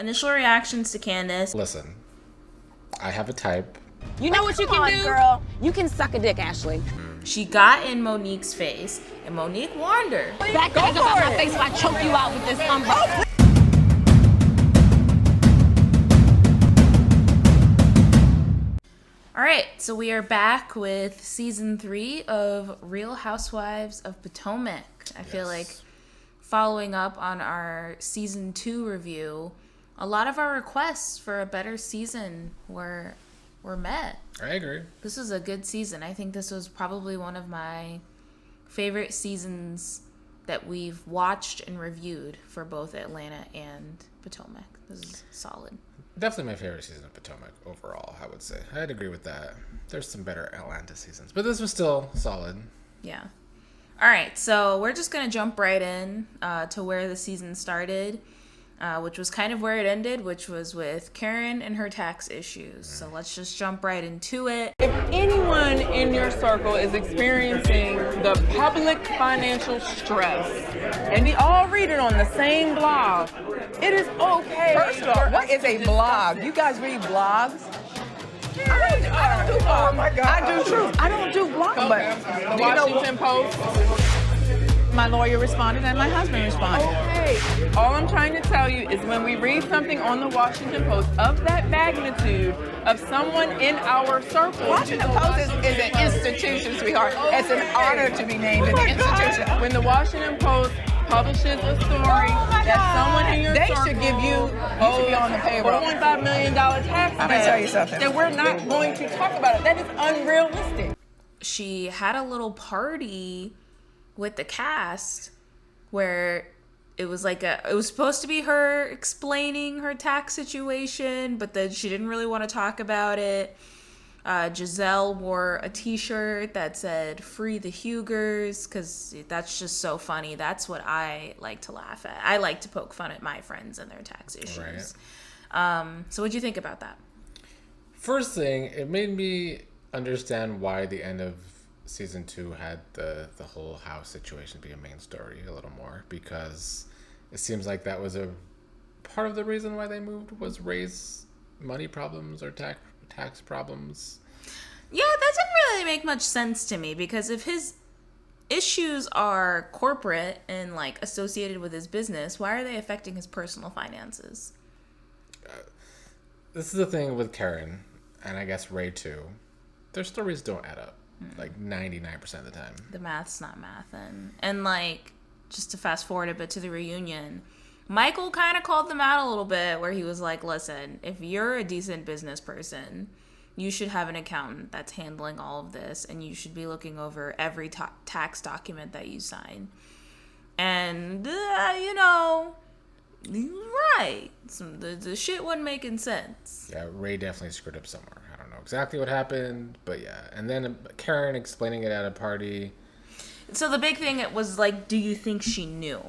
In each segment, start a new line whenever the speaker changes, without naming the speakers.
Initial reactions to Candiace.
Listen, I have a type.
You know what you can do? Girl. You can suck a dick, Ashley.
She got in Monique's face, and Monique warned her.
Back up out my face if I choke you out with this umbrella.
All right, so we are back with season 3 of Real Housewives of Potomac. I feel like following up on our season 2 review, a lot of our requests for a better season were met.
I agree.
This was a good season. I think this was probably one of my favorite seasons that we've watched and reviewed for both Atlanta and Potomac. This is solid.
Definitely my favorite season of Potomac overall, I would say. I'd agree with that. There's some better Atlanta seasons, but this was still solid.
Yeah. All right, so we're just going to jump right in to where the season started, which was kind of where it ended, which was with Karen and her tax issues. So let's just jump right into it.
If anyone in your circle is experiencing the public financial stress, and they all read it on the same blog, it is okay.
First of all, what is a blog? You guys read blogs? I don't do blogs. Oh my God. I do too. I don't do blogs, but
The Washington Post.
my lawyer responded and my husband responded.
Okay. All I'm trying to tell you is when we read something on the Washington Post of that magnitude of someone in our circle.
Washington Post is an institution, sweetheart. It's an honor to be named an institution.
When the Washington Post publishes a story that someone in your circle
should give you should be on the payroll.
$4.5 million tax
I'm gonna tell you something.
that we're not going to talk about it. That is unrealistic.
She had a little party with the cast where it was like it was supposed to be her explaining her tax situation, but then she didn't really want to talk about it. Gizelle wore a t-shirt that said "Free the Hugers" because that's just so funny. That's what I like to laugh at. I like to poke fun at my friends and their tax issues. Right. So what'd you think about that?
First thing, it made me understand why the end of season 2 had the whole house situation be a main story a little more, because it seems like that was a part of the reason why they moved was raise money problems or tax problems.
Yeah, that didn't really make much sense to me, because if his issues are corporate and like associated with his business, why are they affecting his personal finances?
This is the thing with Karen, and I guess Ray too. Their stories don't add up. Like 99% of the time.
The math's not math. And like, just to fast forward a bit to the reunion, Michael kind of called them out a little bit, where he was like, listen, if you're a decent business person, you should have an accountant that's handling all of this, and you should be looking over every tax document that you sign. And, you know, he was right. The shit wasn't making sense.
Yeah, Ray definitely screwed up somewhere. I don't know exactly what happened, but yeah. And then Karen explaining it at a party.
So the big thing was like, do you think she knew?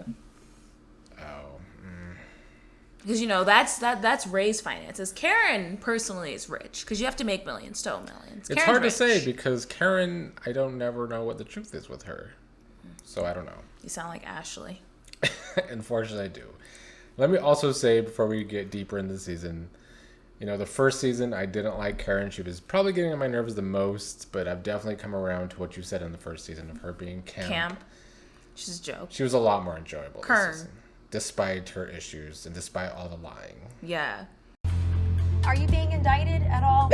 Because, you know, that's Ray's finances. Karen personally is rich, because you have to make millions to owe millions.
It's hard to say, because Karen, I don't never know what the truth is with her. So I don't know.
You sound like Ashley.
Unfortunately, I do. Let me also say, before we get deeper into the season, you know, the first season, I didn't like Karen. She was probably getting on my nerves the most, but I've definitely come around to what you said in the first season of her being camp.
She's a joke.
She was a lot more enjoyable
Kern.
this season, despite her issues and despite all the lying.
Yeah.
Are you being indicted at all?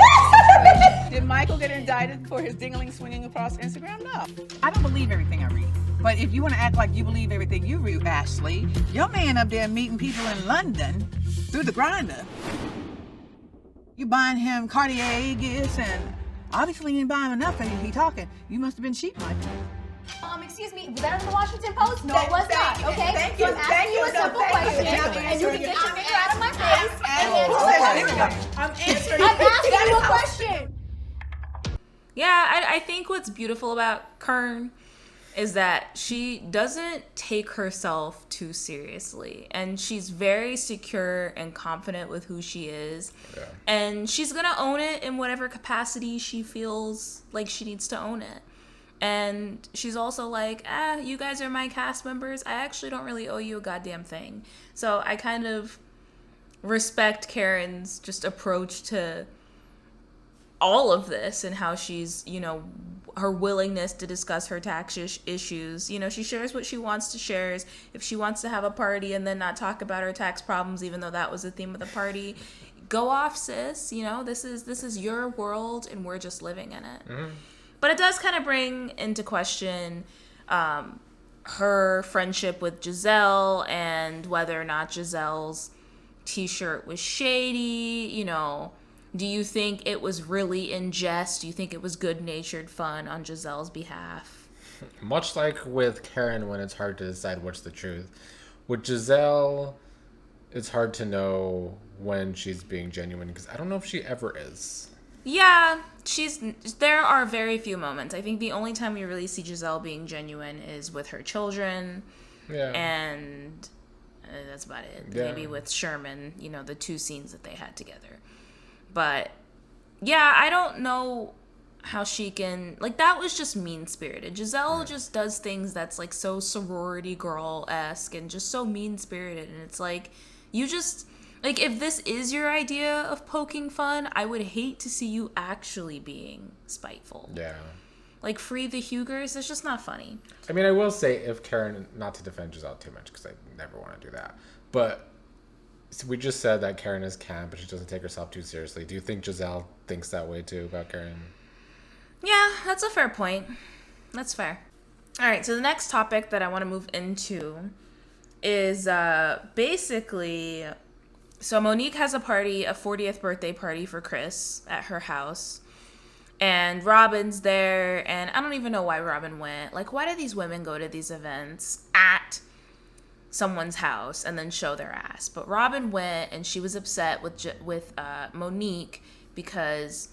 Did Michael get indicted for his dingling swinging across Instagram? No.
I don't believe everything I read. But if you want to act like you believe everything you read, Ashley, your man up there meeting people in London through the grinder. You buying him Cartier gifts, and obviously you didn't buy him enough for he talking. You must have been cheap, Michael.
Excuse me, was that in the Washington Post? No, it was not, okay?
Thank
So
you.
I'm asking you a simple question, and you can get your finger out of my face and answer the question.
I'm answering.
I'm asking you a question.
Yeah, I think what's beautiful about Kern is that she doesn't take herself too seriously, and she's very secure and confident with who she is.
Yeah.
And she's gonna own it in whatever capacity she feels like she needs to own it. And she's also like, you guys are my cast members. I actually don't really owe you a goddamn thing. So I kind of respect Karen's just approach to all of this and how she's, you know, her willingness to discuss her tax issues. You know, she shares what she wants to share. If she wants to have a party and then not talk about her tax problems, even though that was the theme of the party, go off, sis. You know, this is your world and we're just living in it. Mm-hmm. But it does kind of bring into question her friendship with Gizelle and whether or not Gizelle's t-shirt was shady. You know, do you think it was really in jest? Do you think it was good-natured fun on Gizelle's behalf?
Much like with Karen when it's hard to decide what's the truth. With Gizelle, it's hard to know when she's being genuine because I don't know if she ever is. Yeah, there are very few moments. I think the only time we really see Gizelle being genuine is with her children. Yeah. And that's about it. Yeah. Maybe with Sherman, you know, the 2 scenes that they had together. But yeah, I don't know how she can, like, that was just mean-spirited. Gizelle just does things that's like so sorority girl-esque and just so mean-spirited. And it's like, you just, like, if this is your idea of poking fun, I would hate to see you actually being spiteful. Yeah. Like, free the Hugers, it's just not funny. I mean, I will say, if Karen, not to defend Gizelle too much, because I never want to do that, but we just said that Karen is camp, but she doesn't take herself too seriously. Do you think Gizelle thinks that way, too, about Karen? Yeah, that's a fair point. That's fair. All right, so the next topic that I want to move into is basically... So Monique has a party, a 40th birthday party for Chris at her house. And Robyn's there, and I don't even know why Robyn went. Like, why do these women go to these events at someone's house and then show their ass? But Robyn went, and she was upset with Monique because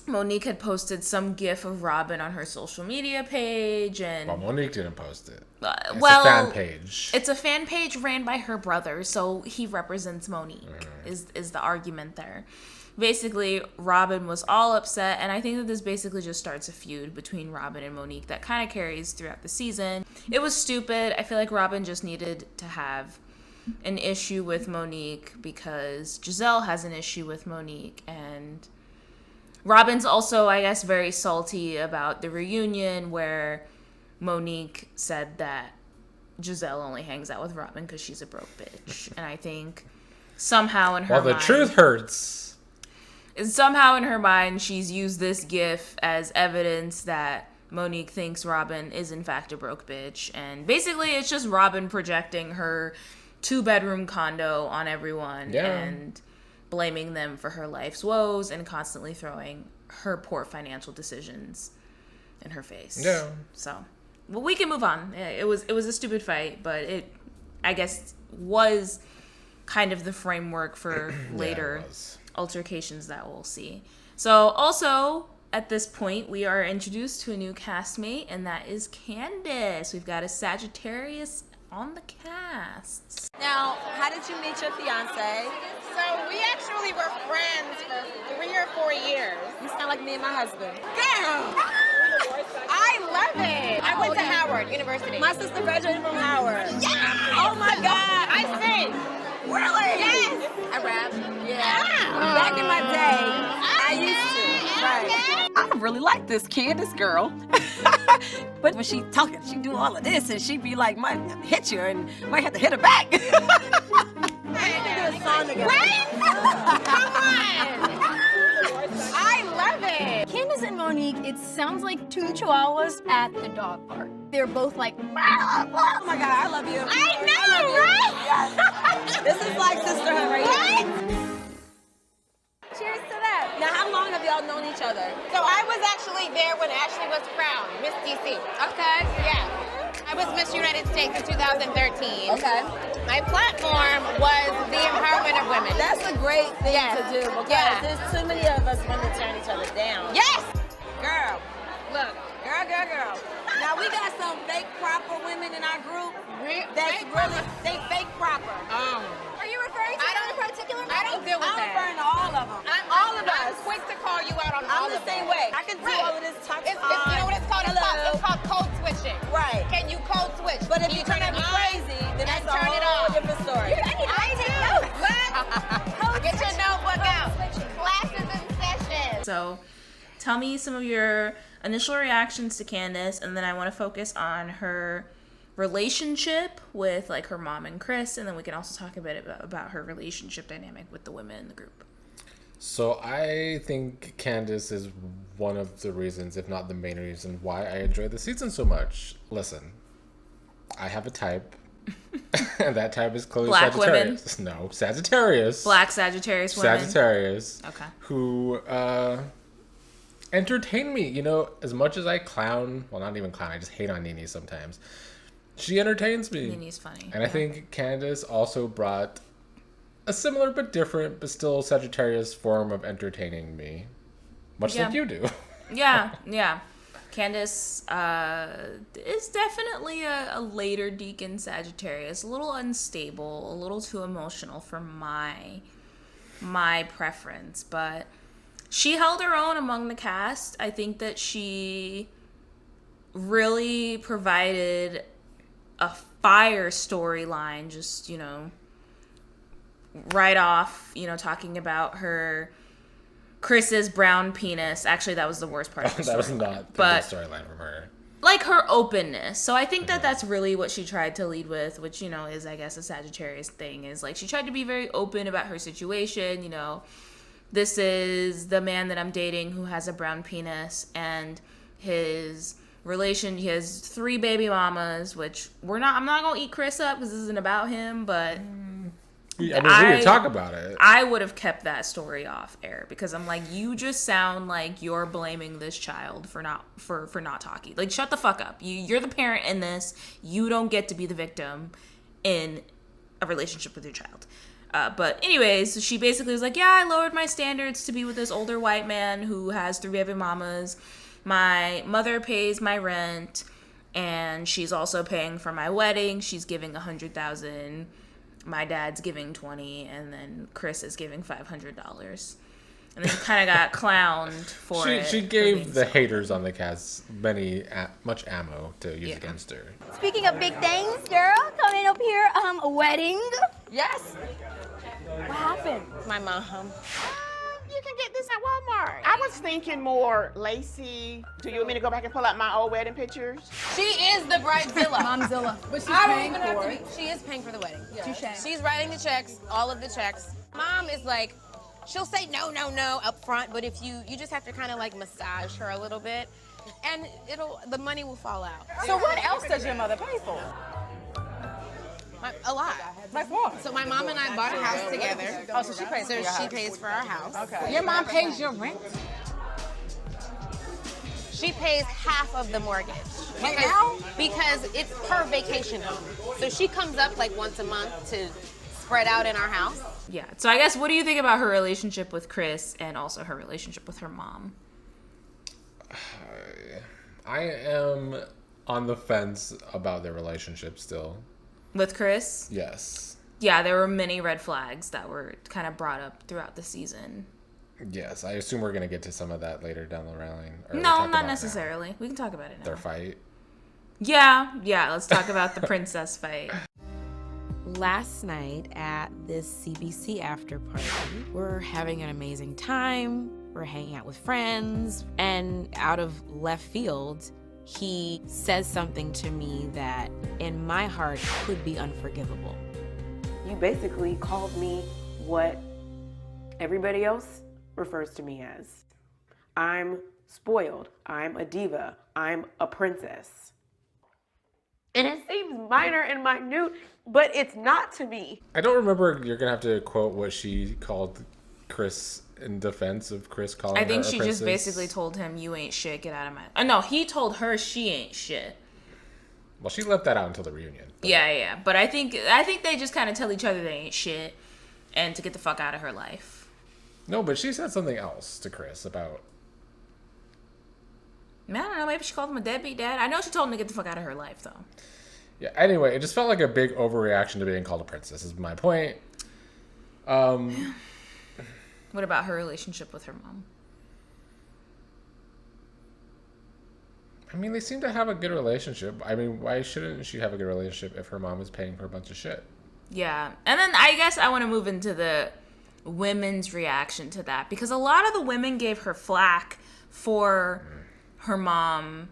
Monique had posted some gif of Robyn on her social media page, and well, Monique didn't post it. It's a fan page. It's a fan page ran by her brother, so he represents Monique. Is the argument there? Basically, Robyn was all upset, and I think that this basically just starts a feud between Robyn and Monique that kind of carries throughout the season. It was stupid. I feel like Robyn just needed to have an issue with Monique because Gizelle has an issue with Monique, and Robyn's also, I guess, very salty about the reunion where Monique said that Gizelle only hangs out with Robyn because she's a broke bitch. And I think somehow in her mind... Well, the truth hurts. Somehow in her mind, she's used this gif as evidence that Monique thinks Robyn is in fact a broke bitch. And basically, it's just Robyn projecting her 2-bedroom condo on everyone. Yeah. And blaming them for her life's woes and constantly throwing her poor financial decisions in her face. Yeah. So, well, we can move on. It was a stupid fight, but it, I guess, was kind of the framework for later altercations that we'll see. So, also, at this point, we are introduced to a new castmate, and that is Candiace. We've got a Sagittarius on the cast.
Now, how did you meet your fiance?
So we actually were friends for 3 or 4 years.
You sound like me and my husband.
Girl, I love it. I went to Howard University.
My sister graduated from Howard.
Yeah.
Oh my God.
I sing.
Really?
Yes.
I rap. Yeah. Back in my day, I used to. Right. I really like this Candiace girl. But when she talking, she do all of this, and she be like, might hit you, and might have to hit her back. We can do a song together.
Right? Come on. I love it.
Candiace and Monique, it sounds like 2 chihuahuas at the dog park. They're both like, oh
my God, I love you.
I know, right?
Yes. This is like sisterhood right here.
Cheers to that.
Now, how long have y'all known each other?
So I was actually there when Ashley was crowned, Miss DC.
Okay.
Yeah. I was Miss United States in 2013.
Okay.
My platform was the empowerment of women.
That's a great thing to do because there's too many of us want to turn each other down.
Yes!
Girl.
Look.
Girl. Now, we got some fake proper women in our group that's really, they fake proper.
Are you referring to anyone in particular? I don't deal with that.
I'm referring to all of them.
All of us. I'm quick to call you out on all of them.
I'm the same way. I can do all of this talk.
You know what it's called? It's called code switching.
Right.
Can you code switch?
But if you turn at me crazy, then that's a whole different story.
I do.
So tell me some of your initial reactions to Candiace, and then I want to focus on her relationship with like her mom and Chris, and then we can also talk a bit about her relationship dynamic with the women in the group.
So I think Candiace is one of the reasons, if not the main reason, why I enjoy the season so much. Listen, I have a type, and that type is clearly
Black
Sagittarius.
women?
No, Sagittarius.
Black Sagittarius women.
Sagittarius.
Okay.
Who entertain me. You know, as much as I clown, well, not even clown, I just hate on Nene sometimes. She entertains me.
Nene's funny.
And I think Candiace also brought a similar but different, but still Sagittarius form of entertaining me. Much like you do.
Yeah. Candiace is definitely a later Deacon Sagittarius. A little unstable, a little too emotional for my preference. But she held her own among the cast. I think that she really provided a fire storyline, just, you know, right off, you know, talking about her Chris's brown penis. Actually, that was the worst part of the
That was
storyline.
not the
But
good storyline from her.
like her openness. So I think that that's really what she tried to lead with, which, you know, is I guess a Sagittarius thing, is like she tried to be very open about her situation. You know, this is the man that I'm dating who has a brown penis, and his relation, he has 3 baby mamas, which I'm not gonna eat Chris up because this isn't about him, but
We can talk about it.
I would have kept that story off air, because I'm like, you just sound like you're blaming this child for not talking. Like, shut the fuck up. You're the parent in this. You don't get to be the victim in a relationship with your child. But anyways, she basically was like, yeah, I lowered my standards to be with this older white man who has 3 baby mamas. My mother pays my rent, and she's also paying for my wedding. She's giving $100,000. My dad's giving $20,000, and then Chris is giving $500. And then kind of got clowned for it.
She gave the haters on the cast much ammo to use against her.
Speaking of big things, girl, coming up here, a wedding.
Yes.
What happened?
My mom. You can get this at Walmart. I was thinking more lacy. Do you want me to go back and pull out my old wedding pictures?
She is the bridezilla.
Momzilla. But she's
I don't
paying
even have
for
to
it.
be. She is paying for the wedding.
Touché.
She's writing the checks, all of the checks. Mom is like, she'll say no up front, but if you just have to kind of like massage her a little bit, and the money will fall out.
So what else does your mother pay for?
A lot.
Like what?
So my mom and I bought a house together.
Oh, so she pays for
So
your
she
house.
pays for our house.
Okay.
Your mom pays your rent?
She pays half of the mortgage.
Right now?
Because it's her vacation home. So she comes up like once a month to spread out in our house.
Yeah. So I guess, what do you think about her relationship with Chris and also her relationship with her mom?
I am on the fence about their relationship still.
With Chris?
Yes.
Yeah, there were many red flags that were kind of brought up throughout the season.
Yes, I assume we're going to get to some of that later down the line. Or
No,
talk
not
about
necessarily.
now.
We can talk about it now.
Their fight.
Yeah, let's talk about the princess fight.
Last night at this CBC after party, we're having an amazing time. We're hanging out with friends, and out of left field, he says something to me that in my heart could be unforgivable.
You basically called me what everybody else refers to me as. I'm spoiled. I'm a diva. I'm a princess. And it seems minor and minute, but it's not to me.
I don't remember. You're going to have to quote what she called Chris in defense of Chris calling her
I think
a
she
princess.
just basically told him, you ain't shit, get out of my... no, he told her she ain't shit.
Well, she left that out until the reunion. But...
Yeah. But I think they just kind of tell each other they ain't shit and to get the fuck out of her life.
No, but she said something else to Chris about...
I don't know, maybe she called him a deadbeat dad. I know she told him to get the fuck out of her life, though.
Yeah, anyway, it just felt like a big overreaction to being called a princess, is my point.
What about her relationship with her mom?
I mean, they seem to have a good relationship. I mean, why shouldn't she have a good relationship if her mom is paying for a bunch of shit?
Yeah. And then I guess I want to move into the women's reaction to that, because a lot of the women gave her flack for her mom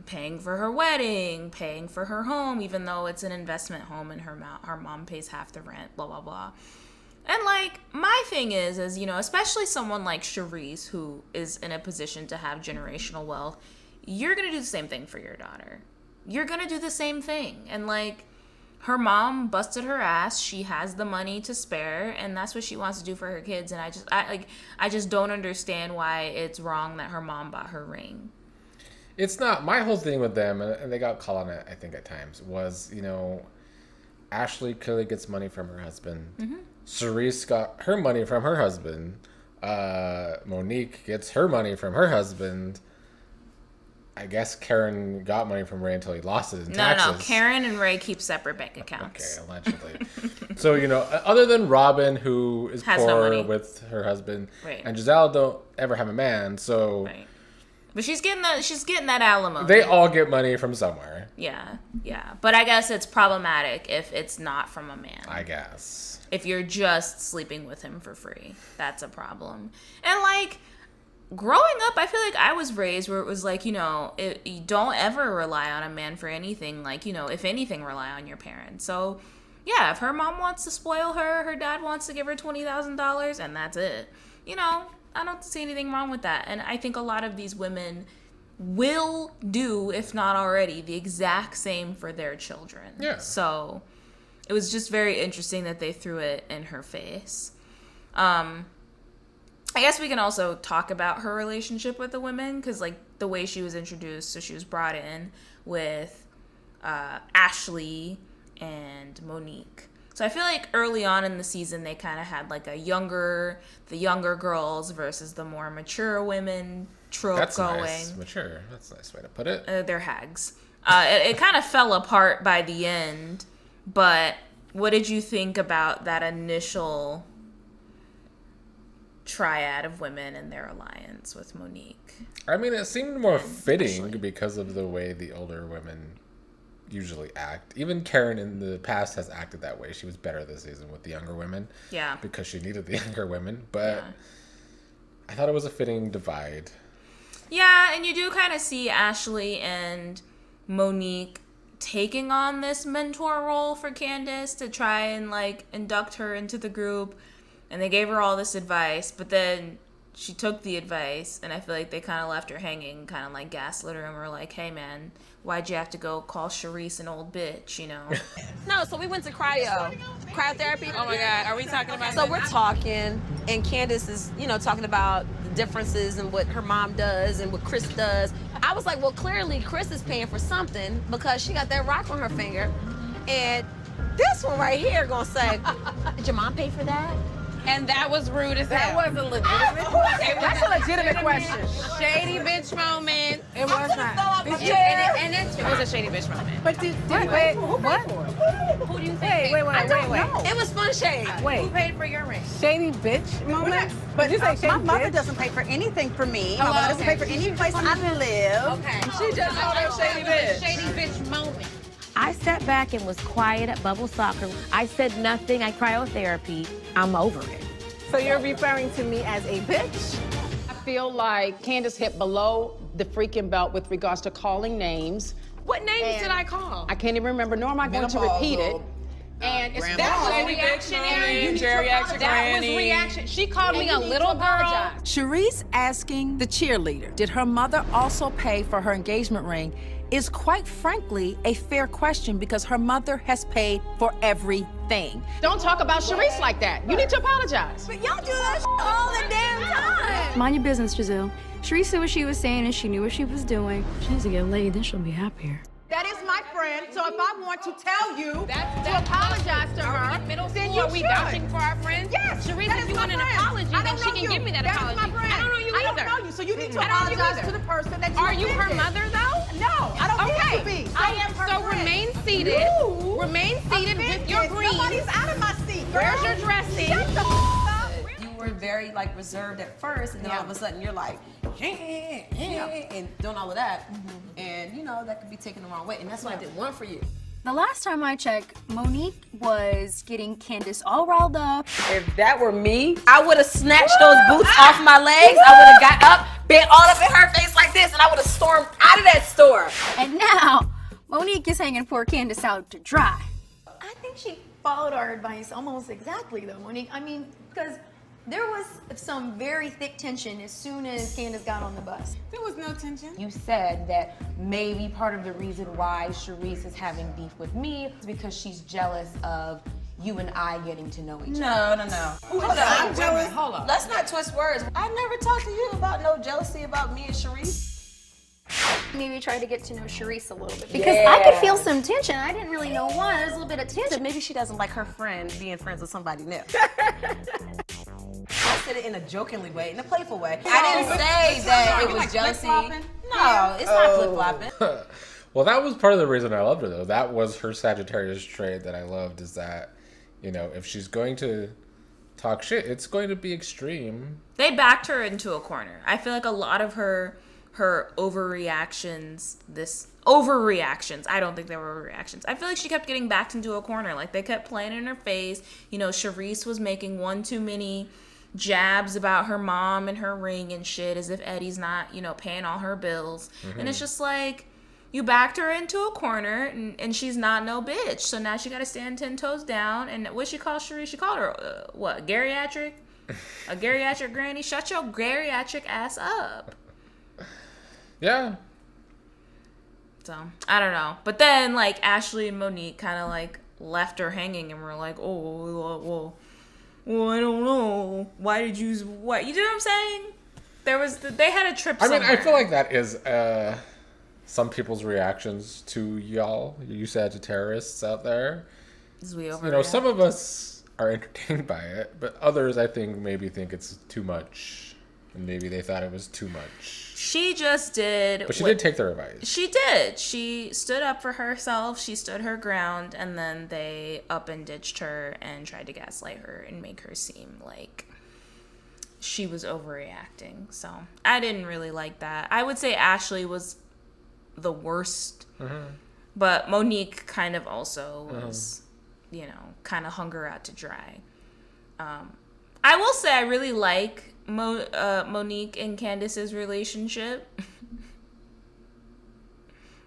paying for her wedding, paying for her home, even though it's an investment home and her mom pays half the rent, blah, blah, blah. And, like, my thing is, you know, especially someone like Charisse, who is in a position to have generational wealth, you're going to do the same thing for your daughter. You're going to do the same thing. And, like, her mom busted her ass. She has the money to spare, and that's what she wants to do for her kids. And I just don't understand why it's wrong that her mom bought her ring.
It's not. My whole thing with them, and they got caught on it, I think, at times, was, you know, Ashley clearly gets money from her husband. Mm-hmm. Charisse got her money from her husband. Monique gets her money from her husband. I guess Karen got money from Ray until he lost it in taxes.
No. Karen and Ray keep separate bank accounts.
Okay, allegedly. So, you know, other than Robyn, who is poor with her husband,
right,
and Gizelle don't ever have a man, so...
Right. But she's getting that alimony.
They all get money from somewhere.
Yeah. But I guess it's problematic if it's not from a man.
I guess.
If you're just sleeping with him for free, that's a problem. And, like, growing up, I feel like I was raised where it was like, you know, you don't ever rely on a man for anything. Like, you know, if anything, rely on your parents. So, yeah, if her mom wants to spoil her, her dad wants to give her $20,000, and that's it. You know, I don't see anything wrong with that. And I think a lot of these women will do, if not already, the exact same for their children.
Yeah.
So it was just very interesting that they threw it in her face. I guess we can also talk about her relationship with the women, because, like, the way she was introduced, so she was brought in with Ashley and Monique. So I feel like early on in the season, they kind of had, like, the younger girls versus the more mature women trope going. That's
nice. Mature. That's a nice way to put it.
They're hags. It kind of fell apart by the end, but what did you think about that initial triad of women and their alliance with Monique?
I mean, it seemed more fitting because of the way the older women usually act. Even Karen in the past has acted that way. She was better this season with the younger women.
Yeah.
Because she needed the younger women. But I thought it was a fitting divide.
Yeah, and you do kind of see Ashley and Monique taking on this mentor role for Candiace to try and, like, induct her into the group. And they gave her all this advice, but then she took the advice, and I feel like they kind of left her hanging, kind of like gaslit her, and were like, hey, man, why'd you have to go call Charisse an old bitch, you know?
No, so we went to cryotherapy.
Oh, my God. Are we talking about
So we're talking, and Candiace is, you know, talking about the differences and what her mom does and what Chris does. I was like, well, clearly Chris is paying for something because she got that rock on her finger. And this one right here gonna say, did your mom pay for that?
And that was rude as
That
hell.
was a legitimate question. That's a legitimate question.
Shady bitch moment.
It was not.
It was a shady bitch moment.
But wait, what?
Who do you think?
Wait.
It was fun shade.
Wait.
Who paid for your ring?
Shady bitch moment? But you say shady
My mother
bitch?
doesn't pay for anything for me.
Oh,
My mother doesn't
okay.
pay for any place I live.
Okay.
She just called her shady bitch.
Shady bitch moment.
I sat back and was quiet at Bubble Soccer. I said nothing. I cryotherapy. I'm over it.
So you're referring to me as a bitch?
I feel like Candiace hit below the freaking belt with regards to calling names.
What names did I call?
I can't even remember, nor am I going to repeat it.
And it's
That was reactionary. That was reaction. She called me a little girl.
Charisse asking the cheerleader, did her mother also pay for her engagement ring, is quite frankly a fair question because her mother has paid for everything.
Don't talk about Charisse like that. You need to apologize.
But y'all do that all the damn time.
Mind your business, Gizelle. Charisse knew what she was saying and she knew what she was doing. She needs to get laid, then she'll be happier.
That is my friend, so if I want to tell you to apologize to her, then you
Are we
should.
vouching for our friends?
Yes,
Charisse,
that
if
is
you
my
want an
friend.
apology,
I
then
don't
she
know
can
you.
give me that
That is
apology.
my friend.
I don't know you either.
I don't know you, so you need to
I don't know you
apologize
either.
to the person that you
Are you her
offended.
mother, though?
No, I don't need
Okay.
to be.
So,
I am her
so
friend.
remain seated.
You
Remain seated with your
offended.
green.
Nobody's out of my seat, girl.
Where's your dressing?
Shut the up.
You were very, like, reserved at first, and then all of a sudden you're like, and doing all of that. And, you know, that could be taken the wrong way. And that's what I didn't want for you.
The last time I checked, Monique was getting Candiace all riled up.
If that were me, I would have snatched those boots off my legs. I would have got up, bent all up in her face like this, and I would have stormed out of that store.
And now, Monique is hanging poor Candiace out to dry. I think she followed our advice almost exactly, though, Monique. I mean, because there was some very thick tension as soon as Candiace got on the bus.
There was no tension.
You said that maybe part of the reason why Charisse is having beef with me is because she's jealous of you and I getting to know each other.
No.
Hold on, I'm jealous.
Hold on. Let's not twist words. I never talked to you about no jealousy about me and Charisse.
Maybe try to get to know Charisse a little bit. Because I could feel some tension. I didn't really know why. There's a little bit of tension.
Maybe she doesn't like her friend being friends with somebody new. I said it in a jokingly way, in a playful way. I didn't say that it was jealousy. No, it's not flip-flopping.
Well, that was part of the reason I loved her, though. That was her Sagittarius trait that I loved, is that, you know, if she's going to talk shit, it's going to be extreme.
They backed her into a corner. I feel like a lot of her overreactions, I don't think they were overreactions. I feel like she kept getting backed into a corner. Like, they kept playing in her face. You know, Charisse was making one too many jabs about her mom and her ring and shit, as if Eddie's not, you know, paying all her bills. Mm-hmm. And it's just like, you backed her into a corner, and she's not no bitch. So now she got to stand 10 toes down. And what she called Charisse? She called her, geriatric? A geriatric granny? Shut your geriatric ass up.
Yeah.
So, I don't know. But then, like, Ashley and Monique kind of, like, left her hanging and were like, well, I don't know. Why did you... What? You know what I'm saying? They had a trip somewhere.
I mean, I feel like that is some people's reactions to y'all, you Sagittarius out there. You know, some of us are entertained by it, but others, I think, maybe think it's too much. And maybe they thought it was too much.
She just did.
But she did take their advice.
She did. She stood up for herself. She stood her ground, and then they up and ditched her and tried to gaslight her and make her seem like she was overreacting. So I didn't really like that. I would say Ashley was the worst, but Monique kind of also was, you know, kind of hung her out to dry. I will say I really like Monique and Candiace's relationship.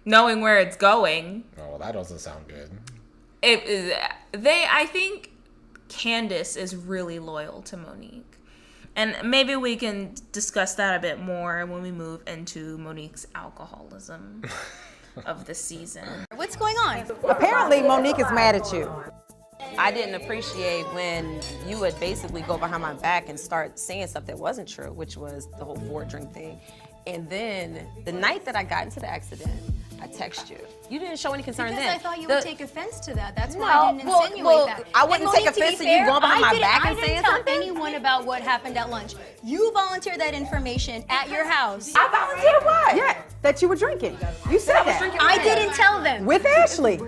Knowing where it's going.
Oh, that doesn't sound good.
I think Candiace is really loyal to Monique. And maybe we can discuss that a bit more when we move into Monique's alcoholism of the season.
What's going on?
Apparently, Monique is mad at you.
I didn't appreciate when you would basically go behind my back and start saying stuff that wasn't true, which was the whole 4-drink thing. And then the night that I got into the accident, I texted you. You didn't show any concern
because
then.
I thought you would take offense to that. That's why I didn't insinuate that.
I wouldn't take offense to you going behind my back and saying something.
I didn't tell anyone about what happened at lunch. You volunteered that information at your house.
I volunteered what? Yeah, that you were drinking. You said that.
I didn't tell them.
With Ashley.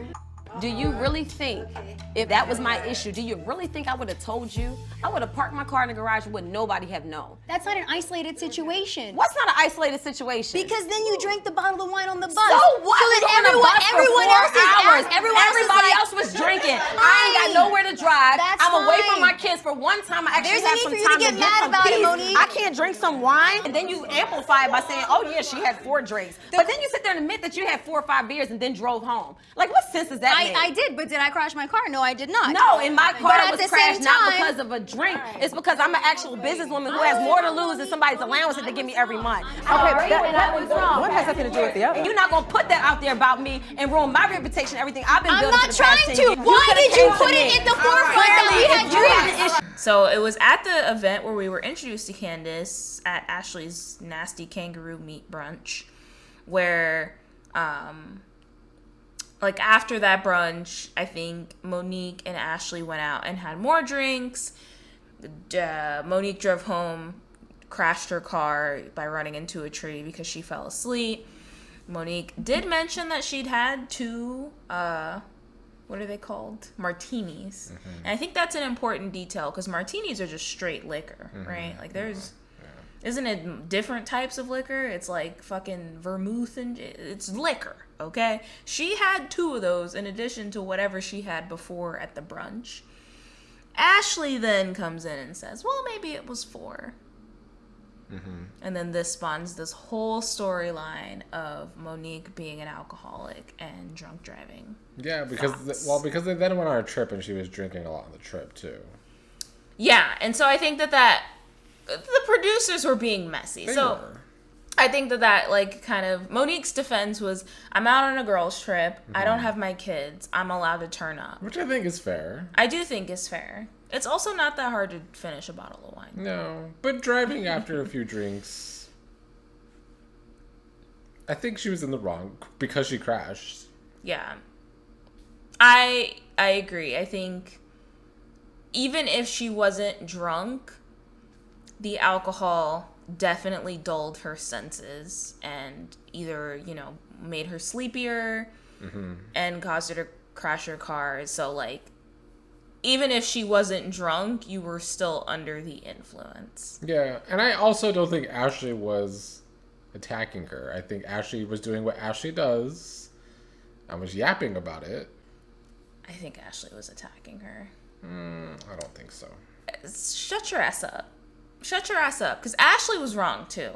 Do you really think, if that was my issue, do you really think I would have told you? I would have parked my car in the garage and would nobody have known.
That's not an isolated situation.
What's not an isolated situation?
Because then you drank the bottle of wine on the bus.
So what?
So then
everybody else was drinking. I ain't got nowhere to drive. I'm away from my kids for one time. I actually have some time to get some peace. I can't drink some wine, and then you amplify it by saying, "Oh yeah, she had 4 drinks." But then you sit there and admit that you had 4 or 5 beers and then drove home. Like, what sense does that make?
I did, but did I crash my car? No, I did not.
No, in my car was crashed not because of a drink. It's because I'm an actual businesswoman who has more to lose than somebody's allowance that they give me every month.
Okay, that was wrong. One has something to do with the other.
And you're not gonna put that out there about me and ruin my reputation, everything I've been building.
I'm not trying to. Why did you put it at the forefront that we had drinks?
So it was at the event where we were introduced to Candiace at Ashley's nasty kangaroo meat brunch, where like after that brunch, I think Monique and Ashley went out and had more drinks. Monique drove home, crashed her car by running into a tree because she fell asleep. Monique did mention that she'd had 2, what are they called? Martinis. And I think that's an important detail because martinis are just straight liquor, right? Like there's Isn't it different types of liquor? It's like fucking vermouth and it's liquor, okay? She had 2 of those in addition to whatever she had before at the brunch. Ashley then comes in and says, well, maybe it was 4. Mm-hmm. And then this spawns this whole storyline of Monique being an alcoholic and drunk driving.
Yeah, because they then went on a trip and she was drinking a lot on the trip too.
Yeah, and so I think that the producers were being messy. They were. I think that like kind of Monique's defense was, I'm out on a girls' trip. Mm-hmm. I don't have my kids. I'm allowed to turn up.
Which I think is fair.
I do think is fair. It's also not that hard to finish a bottle of wine.
No, but driving after a few drinks, I think she was in the wrong because she crashed.
Yeah. I agree. I think even if she wasn't drunk, the alcohol definitely dulled her senses and either, made her sleepier and caused her to crash her car. So, like, even if she wasn't drunk, you were still under the influence.
Yeah, and I also don't think Ashley was attacking her. I think Ashley was doing what Ashley does and was yapping about it.
I think Ashley was attacking her.
I don't think so.
Shut your ass up. Shut your ass up, because Ashley was wrong, too.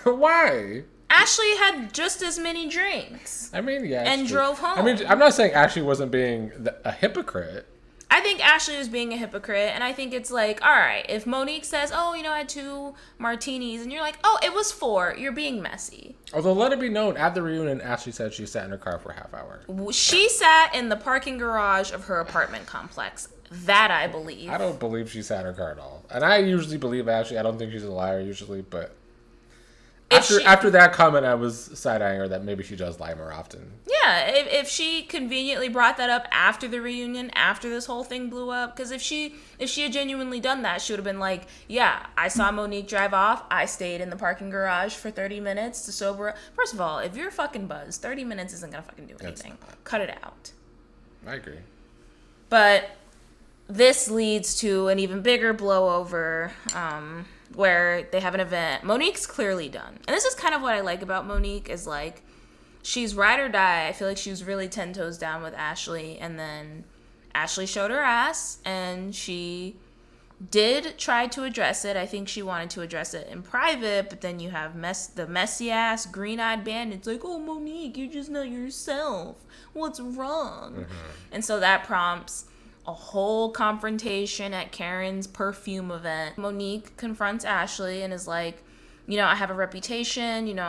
Why?
Ashley had just as many drinks.
I mean, yeah.
And drove home.
I mean, I'm not saying Ashley wasn't being a hypocrite.
I think Ashley was being a hypocrite, and I think it's like, all right, if Monique says, oh, I had 2 martinis, and you're like, oh, it was 4, you're being messy.
Although, let it be known, at the reunion, Ashley said she sat in her car for a half hour.
She sat in the parking garage of her apartment complex. That I believe.
I don't believe she sat in her car at all. And I usually believe Ashley. I don't think she's a liar usually, but after that comment, I was side-eyeing her that maybe she does lie more often.
Yeah, if she conveniently brought that up after the reunion, after this whole thing blew up, because if she had genuinely done that, she would have been like, yeah, I saw Monique drive off, I stayed in the parking garage for 30 minutes to sober up. First of all, if you're fucking buzzed, 30 minutes isn't gonna fucking do anything. Cut it out.
I agree.
But this leads to an even bigger blowover, where they have an event. Monique's clearly done. And this is kind of what I like about Monique, is like, she's ride or die. I feel like she was really 10 toes down with Ashley, and then Ashley showed her ass, and she did try to address it. I think she wanted to address it in private, but then you have the messy ass green-eyed bandits like, oh, Monique, you're just not yourself. What's wrong? Mm-hmm. And so that prompts a whole confrontation at Karen's perfume event. Monique confronts Ashley and is like, I have a reputation,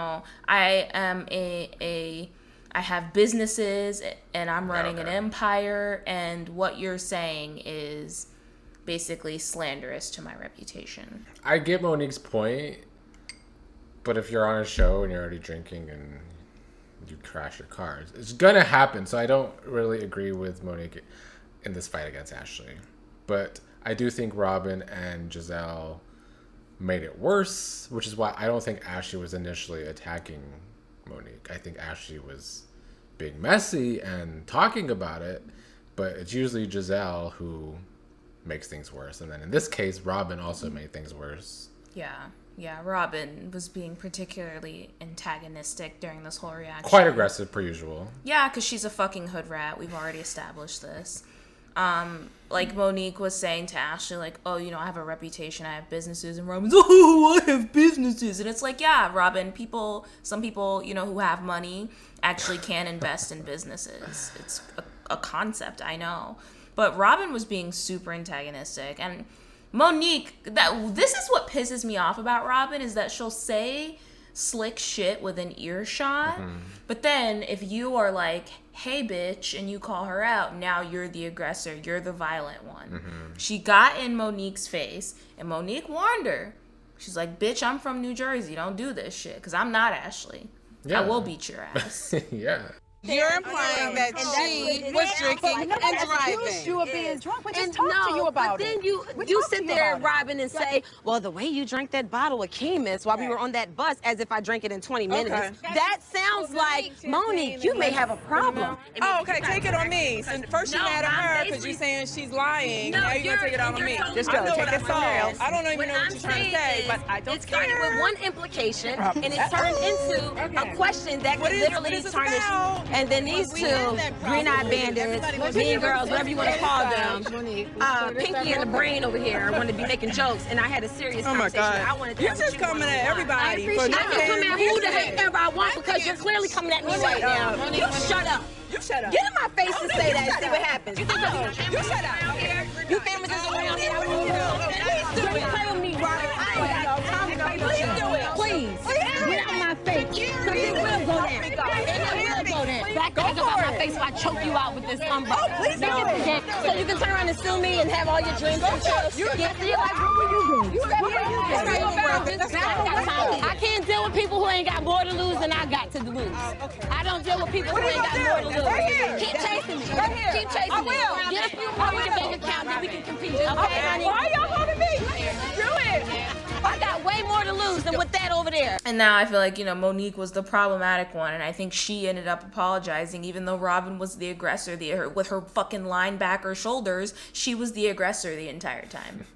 I am I have businesses and I'm running an empire, and what you're saying is basically slanderous to my reputation.
I get Monique's point, but if you're on a show and you're already drinking and you crash your car, it's gonna happen. So I don't really agree with Monique in this fight against Ashley. But I do think Robyn and Gizelle made it worse, which is why I don't think Ashley was initially attacking Monique. I think Ashley was being messy and talking about it, but it's usually Gizelle who makes things worse. And then in this case, Robyn also made things worse.
Yeah, Robyn was being particularly antagonistic during this whole reaction.
Quite aggressive, per usual.
Yeah, because she's a fucking hood rat. We've already established this. Like Monique was saying to Ashley, like, oh, I have a reputation, I have businesses, and Robyn's, oh, I have businesses. And it's like, yeah, Robyn, some people, who have money actually can invest in businesses. It's a concept, I know. But Robyn was being super antagonistic, and Monique, this is what pisses me off about Robyn, is that she'll say slick shit with an earshot, but then if you are like, hey bitch, and you call her out, now you're the aggressor, you're the violent one. She got in Monique's face, and Monique warned her. She's like, bitch, I'm from New Jersey, don't do this shit, because I'm not Ashley. I will beat your ass.
Yeah.
You're implying that she was drinking and driving.
Accused you of being drunk. We just
And
talked to you about
but
it.
then you sit there, Robyn, and say, well, the way you drank that bottle of Chemis while we were on that bus, as if I drank it in 20 minutes. That sounds like, Monique, you may have a problem.
Oh, okay, take it on me. So first you're mad at her because you're saying she's lying. Now you're going to take it out on me.
Just go, take this somewhere else.
I don't even know what you're trying to say, but I don't
It started with one implication, and it turned into a question that could literally tarnish. And then these two green-eyed bandits, mean girls, whatever you want to call them, Pinky and the Brain over here want to be making jokes, and I had a serious conversation. I wanted to
You're just coming at everybody.
I can come at who the heck I want because you're clearly coming at me right now. You shut up.
You shut up.
Get in my face and say that and see what happens. You think
you shut up.
You famous around here? Please do it. Play with me, Robyn. Please do it. Please. Get out my face. Because it will go down. It will go down. Back up out my face so I choke you out with this umbrella.
Oh, please do it.
So you can turn around and sue me and have all your dreams come true. Yeah, so you're like, what were you doing? I can't deal with people who ain't got more to lose than I got to lose. I don't deal with people who ain't got more to lose. Keep chasing me. Keep chasing me. Get a few more in your bank account, then we can compete. Okay, honey?
Why y'all holding me? Do it.
I got way more to lose than with that over there.
And now I feel like, Monique was the problematic one, and I think she ended up apologizing, even though Robyn was the aggressor. With her fucking linebacker shoulders, she was the aggressor the entire time.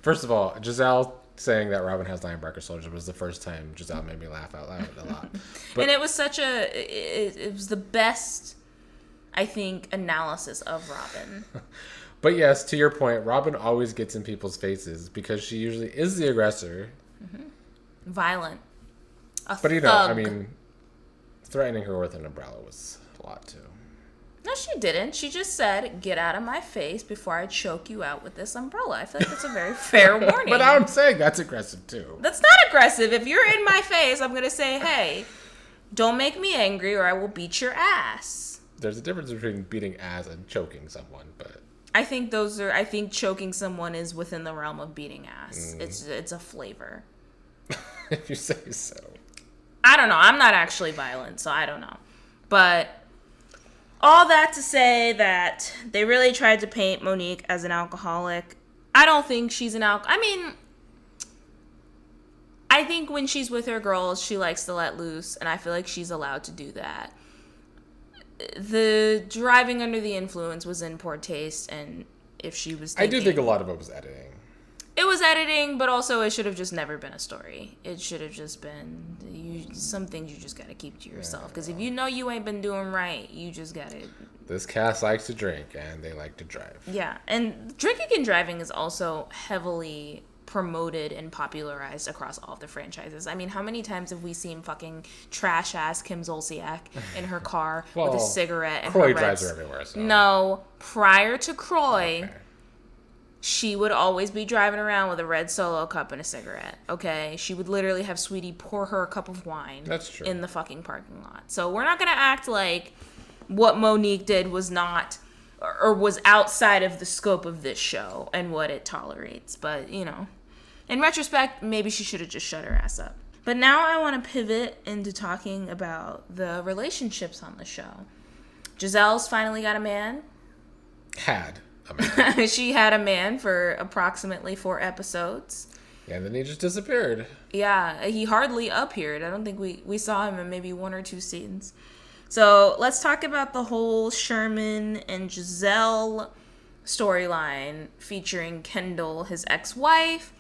First of all, Gizelle saying that Robyn has linebacker shoulders was the first time Gizelle made me laugh out loud a lot. But,
and it was it was the best, I think, analysis of Robyn.
But yes, to your point, Robyn always gets in people's faces because she usually is the aggressor.
Mm-hmm. Violent.
But I mean, threatening her with an umbrella was a lot too.
No, she didn't. She just said, get out of my face before I choke you out with this umbrella. I feel like that's a very fair warning.
But I'm saying that's aggressive too.
That's not aggressive. If you're in my face, I'm going to say, hey, don't make me angry or I will beat your ass.
There's a difference between beating ass and choking someone, but...
I think choking someone is within the realm of beating ass. It's a flavor.
If you say so.
I don't know. I'm not actually violent, so I don't know. But all that to say that they really tried to paint Monique as an alcoholic. I don't think she's an alcoholic. I mean, I think when she's with her girls, she likes to let loose, and I feel like she's allowed to do that. The driving under the influence was in poor taste, and if she was
I do think a lot of it was editing.
It was editing, but also it should have just never been a story. It should have just been some things you just got to keep to yourself. Because if you know you ain't been doing right, you just got to...
This cast likes to drink, and they like to drive.
Yeah, and drinking and driving is also heavily promoted and popularized across all the franchises. I mean, how many times have we seen fucking trash-ass Kim Zolciak in her car with a cigarette and
Croy
her
drives her everywhere, so...
No, prior to Croy... Okay. She would always be driving around with a red Solo cup and a cigarette, okay? She would literally have Sweetie pour her a cup of wine.
That's true.
In the fucking parking lot. So we're not going to act like what Monique did was not, or was outside of the scope of this show and what it tolerates. But, in retrospect, maybe she should have just shut her ass up. But now I want to pivot into talking about the relationships on the show. Gizelle's finally got a man. She had a man for approximately 4 episodes.
Yeah, and then he just disappeared.
Yeah, he hardly appeared. I don't think we saw him in maybe 1 or 2 scenes. So let's talk about the whole Sherman and Gizelle storyline featuring Kendall, his ex-wife.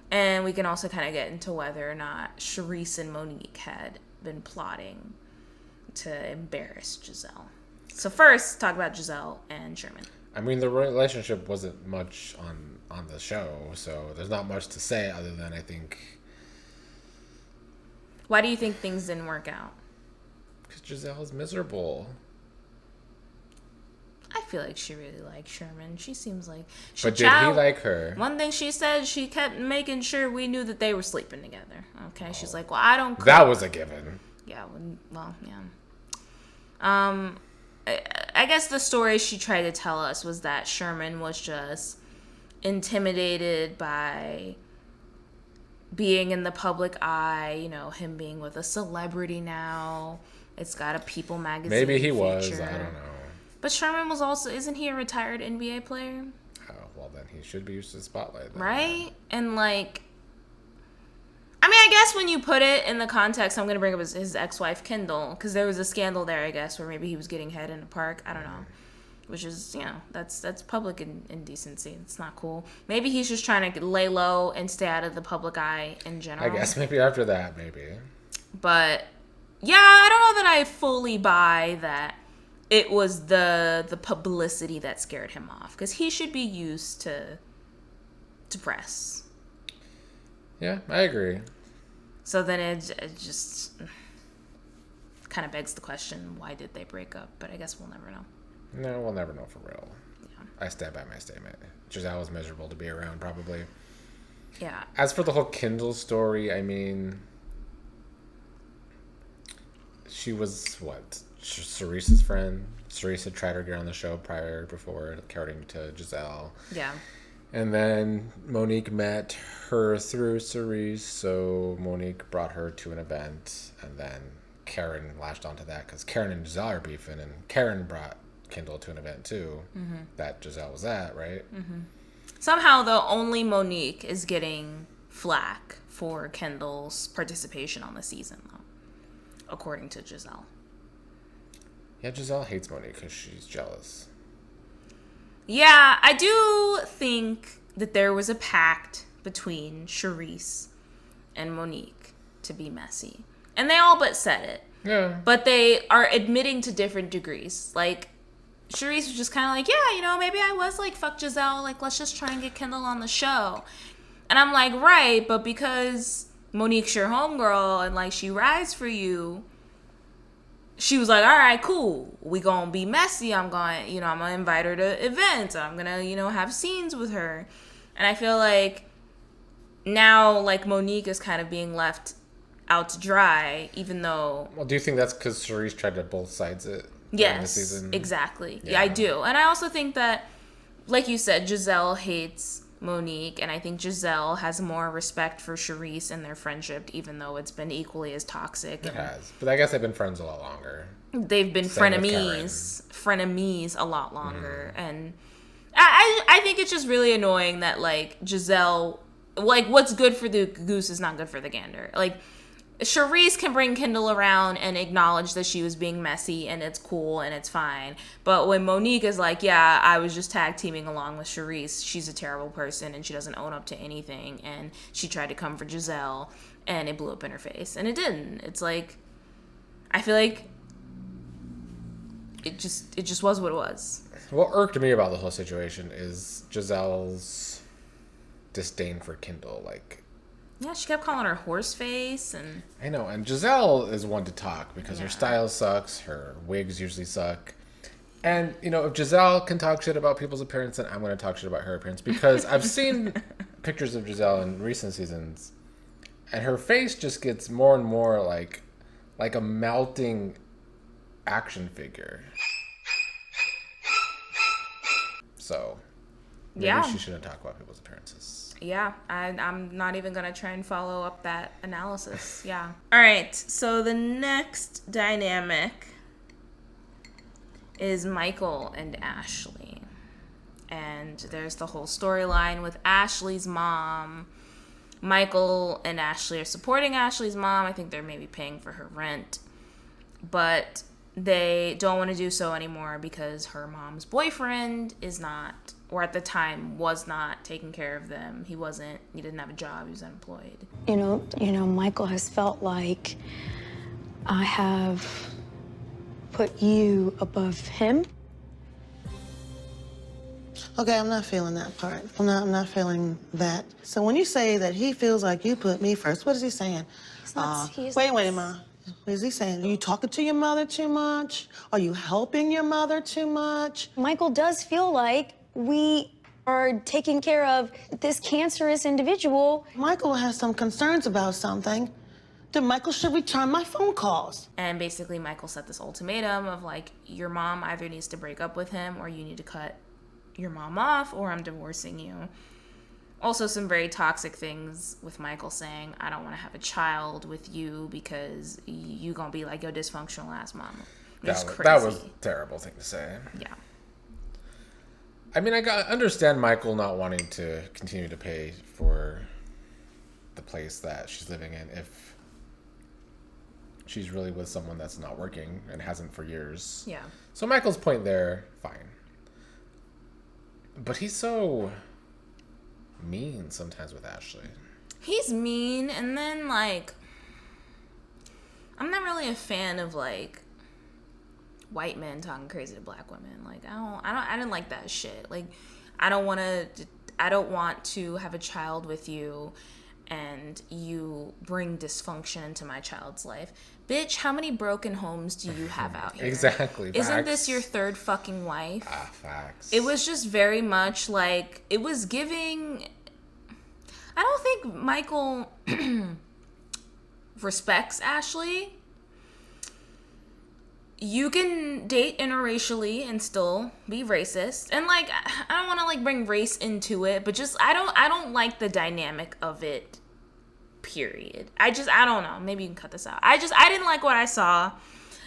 And we can also kind of get into whether or not Charisse and Monique had been plotting to embarrass Gizelle. So first, talk about Gizelle and Sherman.
I mean, the relationship wasn't much on the show, so there's not much to say other than I think...
Why do you think things didn't work out?
Because Gizelle's miserable.
I feel like she really liked Sherman. She seems like...
But did he like her?
One thing she said, she kept making sure we knew that they were sleeping together. Okay, she's like, well, I don't... cook.
That was a given.
Yeah, well, yeah. I guess the story she tried to tell us was that Sherman was just intimidated by being in the public eye, him being with a celebrity now, It's got a People magazine.
Maybe he
feature.
was. I don't know.
But Sherman was also, isn't he a retired NBA player?
Oh, well, then he should be used to the spotlight. Then.
Right? And like, I mean, I guess when you put it in the context, I'm going to bring up his ex-wife, Kendall, because there was a scandal there, I guess, where maybe he was getting head in a park. I don't know. Which is, you know, that's public indecency. It's not cool. Maybe he's just trying to lay low and stay out of the public eye in general.
I guess maybe after that, maybe.
But, yeah, I don't know that I fully buy that it was the publicity that scared him off. Because he should be used to press.
Yeah, I agree.
So then it just kind of begs the question, why did they break up? But I guess we'll never know.
No, we'll never know for real.
Yeah.
I stand by my statement. Giselle was miserable to be around, probably.
Yeah.
As for the whole Kendall story, I mean, she was, what, Charisse's friend? Charisse had tried to get on the show before, according to Gizelle.
Yeah.
And then Monique met her through Charisse, so Monique brought her to an event, and then Karen latched onto that, because Karen and Gizelle are beefing, and Karen brought Kendall to an event too that Gizelle was at, right?
Somehow, though, only Monique is getting flack for Kendall's participation on the season, though, according to Gizelle.
Yeah, Gizelle hates Monique because she's jealous.
Yeah, I do think that there was a pact between Charisse and Monique to be messy. And they all but said it.
Yeah.
But they are admitting to different degrees. Like, Charisse was just kind of like, yeah, you know, maybe I was like, fuck Gizelle. Like, let's just try and get Kendall on the show. And I'm like, right, but because Monique's your homegirl and, like, she rides for you, she was like, all right, cool. We gonna be messy. I'm gonna invite her to events. I'm gonna, have scenes with her. And I feel like now, like, Monique is kind of being left out to dry, even though...
Well, do you think that's because Charisse tried to both sides it?
Yes,
the season?
exactly. Yeah, I do. And I also think that, like you said, Gizelle hates Monique, and I think Gizelle has more respect for Charisse and their friendship, even though it's been equally as toxic.
It has. But I guess they've been friends a lot longer.
They've been frenemies a lot longer. And I think it's just really annoying that, like, Gizelle, like, what's good for the goose is not good for the gander. Like, Charisse can bring Kendall around and acknowledge that she was being messy and it's cool and it's fine. But when Monique is like, yeah, I was just tag teaming along with Charisse, she's a terrible person and she doesn't own up to anything, and she tried to come for Gizelle and it blew up in her face. And it didn't. It's like, I feel like it just was what it was.
What irked me about the whole situation is Giselle's disdain for Kendall. Like,
yeah, she kept calling her horse face, and
I know, and Gizelle is one to talk because her style sucks, her wigs usually suck. And, if Gizelle can talk shit about people's appearance, then I'm going to talk shit about her appearance, because I've seen pictures of Gizelle in recent seasons, and her face just gets more and more like a melting action figure. So, maybe she shouldn't talk about people's appearances.
Yeah, I'm not even going to try and follow up that analysis. Yeah. All right, so the next dynamic is Michael and Ashley. And there's the whole storyline with Ashley's mom. Michael and Ashley are supporting Ashley's mom. I think they're maybe paying for her rent. But they don't want to do so anymore because her mom's boyfriend is not, or at the time was not, taking care of them. He didn't have a job, he was unemployed.
Michael has felt like I have put you above him.
Okay, I'm not feeling that part. I'm not feeling that. So when you say that he feels like you put me first, what is he saying? Wait, Ma. What is he saying? Are you talking to your mother too much? Are you helping your mother too much?
Michael does feel like we are taking care of this cancerous individual.
Michael has some concerns about something. Then Michael should return my phone calls.
And basically Michael set this ultimatum of, like, your mom either needs to break up with him or you need to cut your mom off or I'm divorcing you. Also, some very toxic things with Michael saying, I don't want to have a child with you because you going to be like your dysfunctional ass mama.
That was a terrible thing to say.
Yeah.
I mean, I understand Michael not wanting to continue to pay for the place that she's living in if she's really with someone that's not working and hasn't for years.
Yeah.
So Michael's point there, fine. But he's so mean sometimes with Ashley.
He's mean, and then, like, I'm not really a fan of, like, white men talking crazy to black women. Like, I didn't like that shit. Like, I don't want to have a child with you and you bring dysfunction into my child's life. Bitch, how many broken homes do you have out here?
Exactly.
Isn't this your third fucking wife?
Facts.
It was just very much like, it was giving... I don't think Michael respects Ashley. You can date interracially and still be racist. And, like, I don't want to, like, bring race into it, but just, I don't like the dynamic of it, period. I don't know. Maybe you can cut this out. I didn't like what I saw.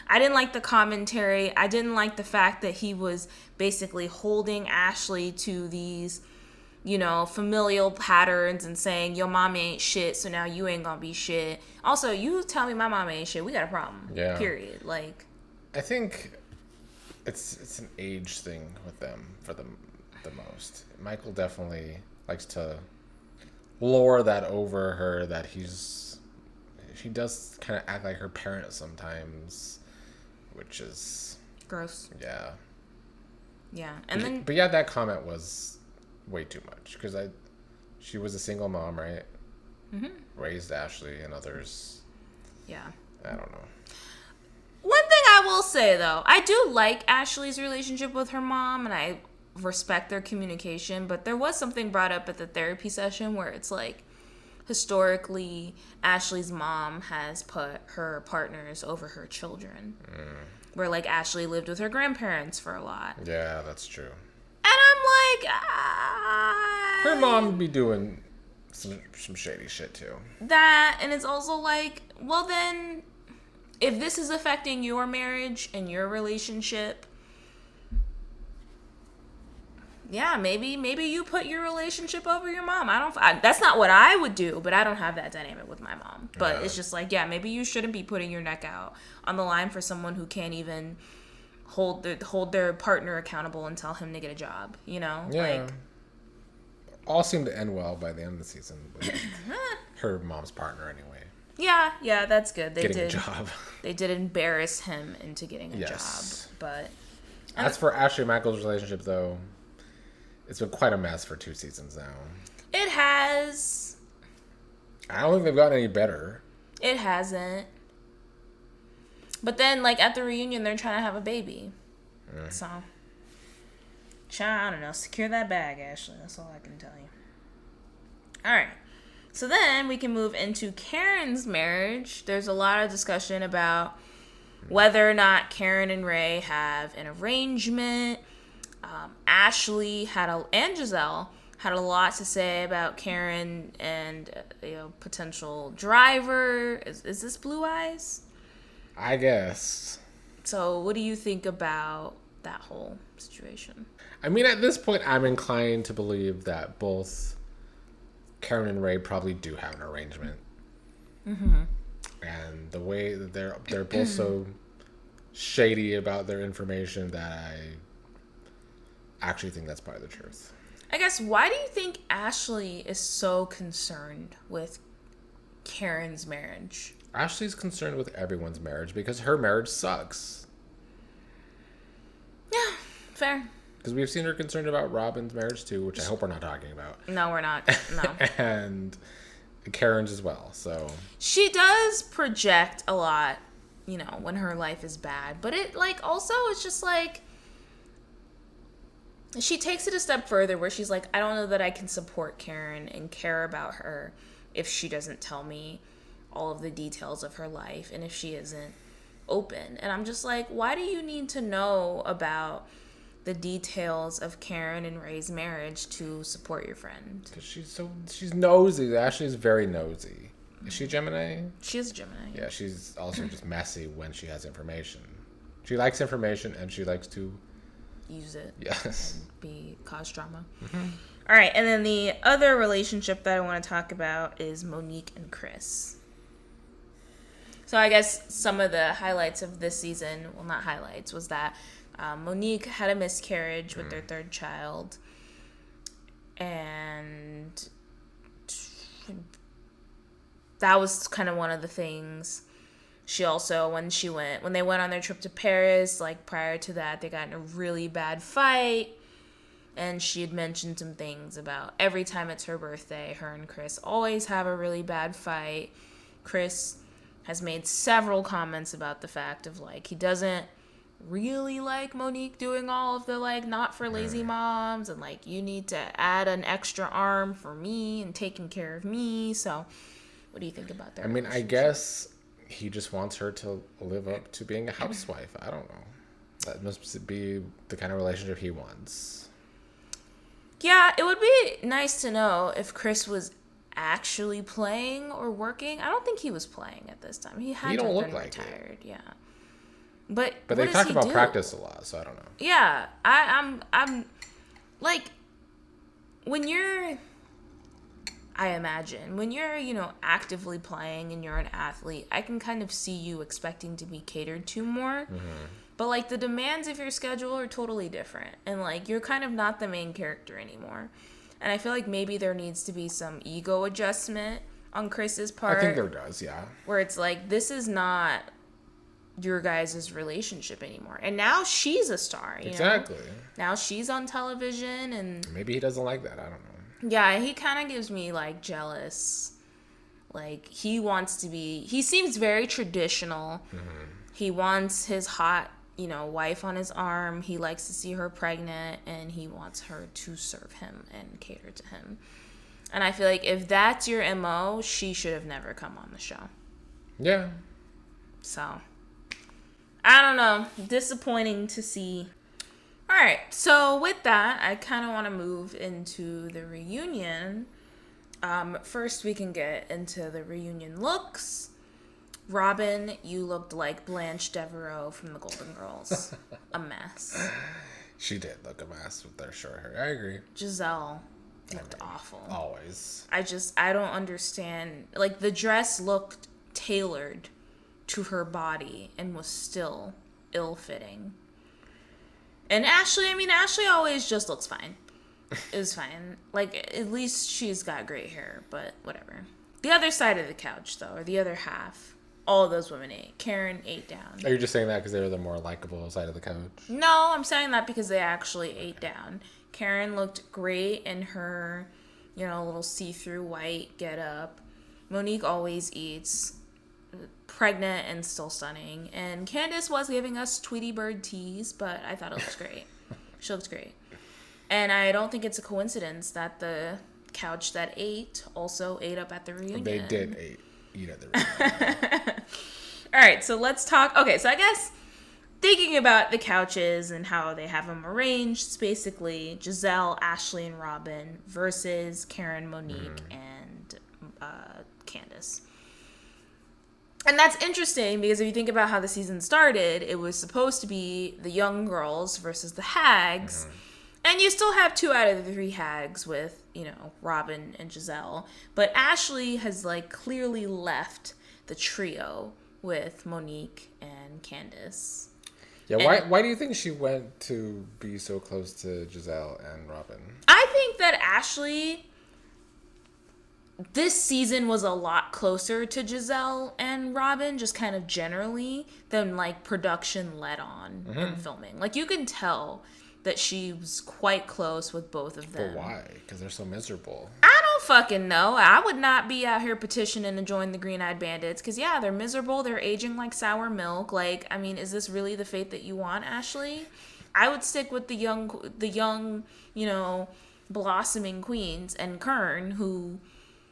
I didn't like the commentary. I didn't like the fact that he was basically holding Ashley to these, you know, familial patterns and saying, your mama ain't shit, so now you ain't gonna be shit. Also, you tell me my mama ain't shit, we got a problem.
Yeah.
Period. Like,
I think it's an age thing with them for the most. Michael definitely likes to lure that over her, that she does kind of act like her parent sometimes, which is
gross.
Yeah.
Yeah. And
but yeah, that comment was way too much because she was a single mom, right?
Mm-hmm.
Raised Ashley and others.
Yeah.
I don't know.
One thing I will say, though, I do like Ashley's relationship with her mom, and I respect their communication, but there was something brought up at the therapy session where it's like, historically, Ashley's mom has put her partners over her children. Where, like, Ashley lived with her grandparents for a lot.
Yeah, that's true.
And I'm like,
her mom be doing some shady shit, too.
That, and it's also like, well, then... if this is affecting your marriage and your relationship, yeah, maybe you put your relationship over your mom. That's not what I would do, but I don't have that dynamic with my mom. But it's just like, yeah, maybe you shouldn't be putting your neck out on the line for someone who can't even hold their partner accountable and tell him to get a job, you know?
Yeah.
Like,
all seemed to end well by the end of the season with her mom's partner anyway.
Yeah, that's good.
Getting a job.
They did embarrass him into getting a job, but
as for Ashley and Michael's relationship, though, it's been quite a mess for 2 seasons now.
It has.
I don't think they've gotten any better.
It hasn't. But then, like, at the reunion, they're trying to have a baby. So, I don't know. Secure that bag, Ashley. That's all I can tell you. All right. So then we can move into Karen's marriage. There's a lot of discussion about whether or not Karen and Ray have an arrangement. Ashley and Gizelle had a lot to say about Karen and potential driver. Is this Blue Eyes?
I guess.
So what do you think about that whole situation?
I mean, at this point, I'm inclined to believe that both Karen and Ray probably do have an arrangement. Mm-hmm. And the way that they're both so shady about their information that I actually think that's part of the truth.
I guess, why do you think Ashley is so concerned with Karen's marriage?
Ashley's concerned with everyone's marriage because her marriage sucks.
Yeah, fair.
Because we've seen her concerned about Robyn's marriage too, which I hope we're not talking about.
No, we're not. No.
And Karen's as well, so.
She does project a lot, when her life is bad. But it, also, it's just she takes it a step further where she's like, I don't know that I can support Karen and care about her if she doesn't tell me all of the details of her life and if she isn't open. And I'm just like, why do you need to know about the details of Karen and Ray's marriage to support your friend.
Because she's nosy. Ashley's very nosy. Is she Gemini?
She is Gemini.
Yeah, she's also just messy when she has information. She likes information and she likes to
use it.
Yes.
And cause drama. All right, and then the other relationship that I want to talk about is Monique and Chris. So I guess some of the highlights of this season, well, not highlights, was that Monique had a miscarriage with their third child, and that was kind of one of the things. She also, when they went on their trip to Paris, like prior to that, they got in a really bad fight, and she had mentioned some things about every time it's her birthday, her and Chris always have a really bad fight. Chris has made several comments about the fact of, like, he doesn't really like Monique doing all of the, like, not for lazy moms, and, like, you need to add an extra arm for me and taking care of me. So what do you think about that?
I mean, I guess he just wants her to live up to being a housewife. I don't know. That must be the kind of relationship he wants.
Yeah, it would be nice to know if Chris was actually playing or working. I don't think he was playing at this time. He had to have been retired. Yeah. But
they talk about practice a lot, so I don't know.
Yeah, I'm like, when you're, I imagine, when you're, actively playing and you're an athlete, I can kind of see you expecting to be catered to more. But, like, the demands of your schedule are totally different. And, like, you're kind of not the main character anymore. And I feel like maybe there needs to be some ego adjustment on Chris's part.
I think there does, yeah.
Where it's like, this is not your guys' relationship anymore. And now she's a star, you know? Now she's on television, and
maybe he doesn't like that. I don't know.
Yeah, he kind of gives me, like, jealous. Like, he seems very traditional. He wants his hot, wife on his arm. He likes to see her pregnant, and he wants her to serve him and cater to him. And I feel like if that's your MO, she should have never come on the show.
Yeah.
So, I don't know. Disappointing to see. All right, so with that, I kind of want to move into the reunion. First, we can get into the reunion looks. Robyn, you looked like Blanche Devereaux from the Golden Girls. A mess.
She did look a mess with their short hair. I agree.
Giselle looked awful.
Always.
I don't understand. Like, the dress looked tailored to her body and was still ill-fitting. And Ashley always just looks fine. It was fine. Like, at least she's got great hair, but whatever. The other side of the couch, though, or the other half, all of those women ate. Karen ate down.
Are you just saying that because they were the more likable side of the couch?
No, I'm saying that because they actually ate down. Karen looked great in her, little see-through white get-up. Monique always eats. Pregnant and still stunning. And Candiace was giving us Tweety Bird tease, but I thought it looked great. She looked great. And I don't think it's a coincidence that the couch that ate also ate up at the reunion.
They did eat at the reunion.
All right, so let's talk. Okay, so I guess thinking about the couches and how they have them arranged, it's basically Gizelle, Ashley, and Robyn versus Karen, Monique, and Candiace. And that's interesting because if you think about how the season started, it was supposed to be the young girls versus the hags. And you still have 2 out of the 3 hags with, Robyn and Gizelle. But Ashley has, like, clearly left the trio with Monique and Candiace.
Yeah, why do you think she went to be so close to Gizelle and Robyn?
I think that Ashley, this season was a lot closer to Gizelle and Robyn, just kind of generally, than, like, production led on in filming. Like, you can tell that she was quite close with both of them.
But why? Because they're so miserable.
I don't fucking know. I would not be out here petitioning to join the Green-Eyed Bandits because, yeah, they're miserable. They're aging like sour milk. Like, I mean, is this really the fate that you want, Ashley? I would stick with the young, blossoming queens and Kern, who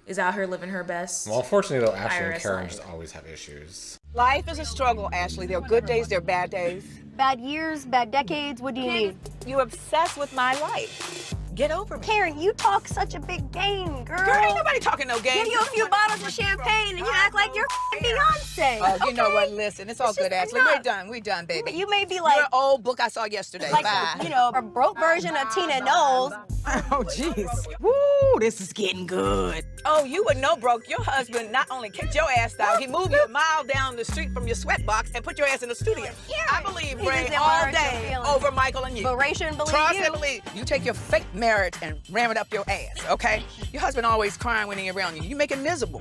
is out here living her best.
Well, unfortunately, though, Ashley and
IRS
Karen
life.
just always have issues.
Life is a struggle, Ashley. There are good days, there are bad days.
Bad years, bad decades, what do you mean?
You obsessed with my life. Get over me.
Karen, you talk such a big game, girl.
Girl, ain't nobody talking no game.
Give you a few bottles of champagne and you act like you're Beyonce.
Oh, you know what? Listen, it's all good, Ashley. We're done. We're done, baby.
You may be like...
You're an old book I saw yesterday.
Like,
Bye.
you know, a broke version of Tina Knowles.
Oh, jeez. Woo, this is getting good. Oh, you would know, broke. Your husband not only kicked your ass out, he moved you a mile down the street from your sweat box and put your ass in the studio.
Yeah.
I believe
He
Ray
doesn't
all
hurt your
day
feelings.
over Michael and you.
But Ray shouldn't believe
Trust
you.
and believe. You take your fake marriage and ram it up your ass, okay? Your husband always crying when he's around you. You make him miserable.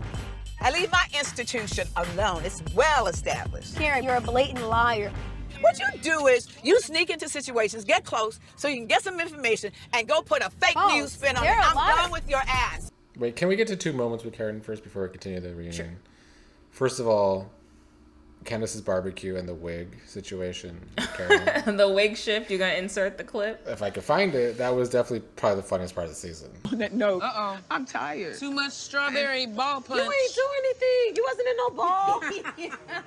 I leave my institution alone. It's well established.
Karen, you're a blatant liar.
What you do is you sneak into situations, get close, so you can get some information and go put a fake news spin on it. I'm done with your ass.
Wait, can we get to 2 moments with Karen first before we continue the reunion? Sure. First of all, Candiace's barbecue and the wig situation. Karen.
The wig shift, you're going to insert the clip?
If I could find it, that was definitely probably the funniest part of the season.
No. Uh-oh. I'm tired.
Too much strawberry ball punch.
You ain't doing anything. You wasn't in no ball.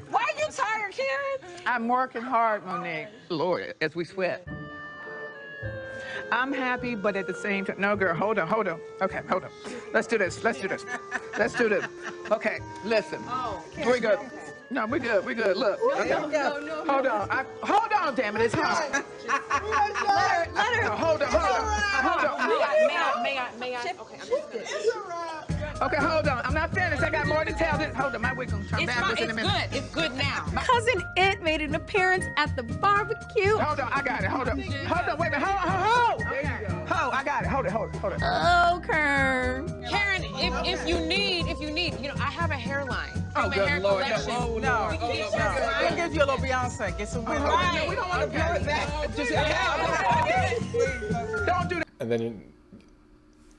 Why are you tired, Karen?
I'm working hard, Monique. Lord, as we sweat. I'm happy, but at the same time, no, girl, hold on. Okay, hold on. Let's do this. Okay, listen. We're good. No, we're good. Look. Okay.
No.
Hold on, damn it. It's hot.
Let her.
Hold on.
May I? Okay, I'm just good.
Okay, hold on. I'm not finished. I got more to tell. Hold on, my wig's gonna turn backwards in a minute.
It's good now.
Cousin Ed made an appearance at the barbecue.
Hold on, I got it. Hold on, wait a minute. Hold. There you go. I got it. Hold it.
Oh, Kern.
Karen, if you need, you know, I have a hairline.
Oh, good Lord. No.
We'll give you a little Beyonce. Get some wig.
We don't want to do it that. Just don't do that.
And then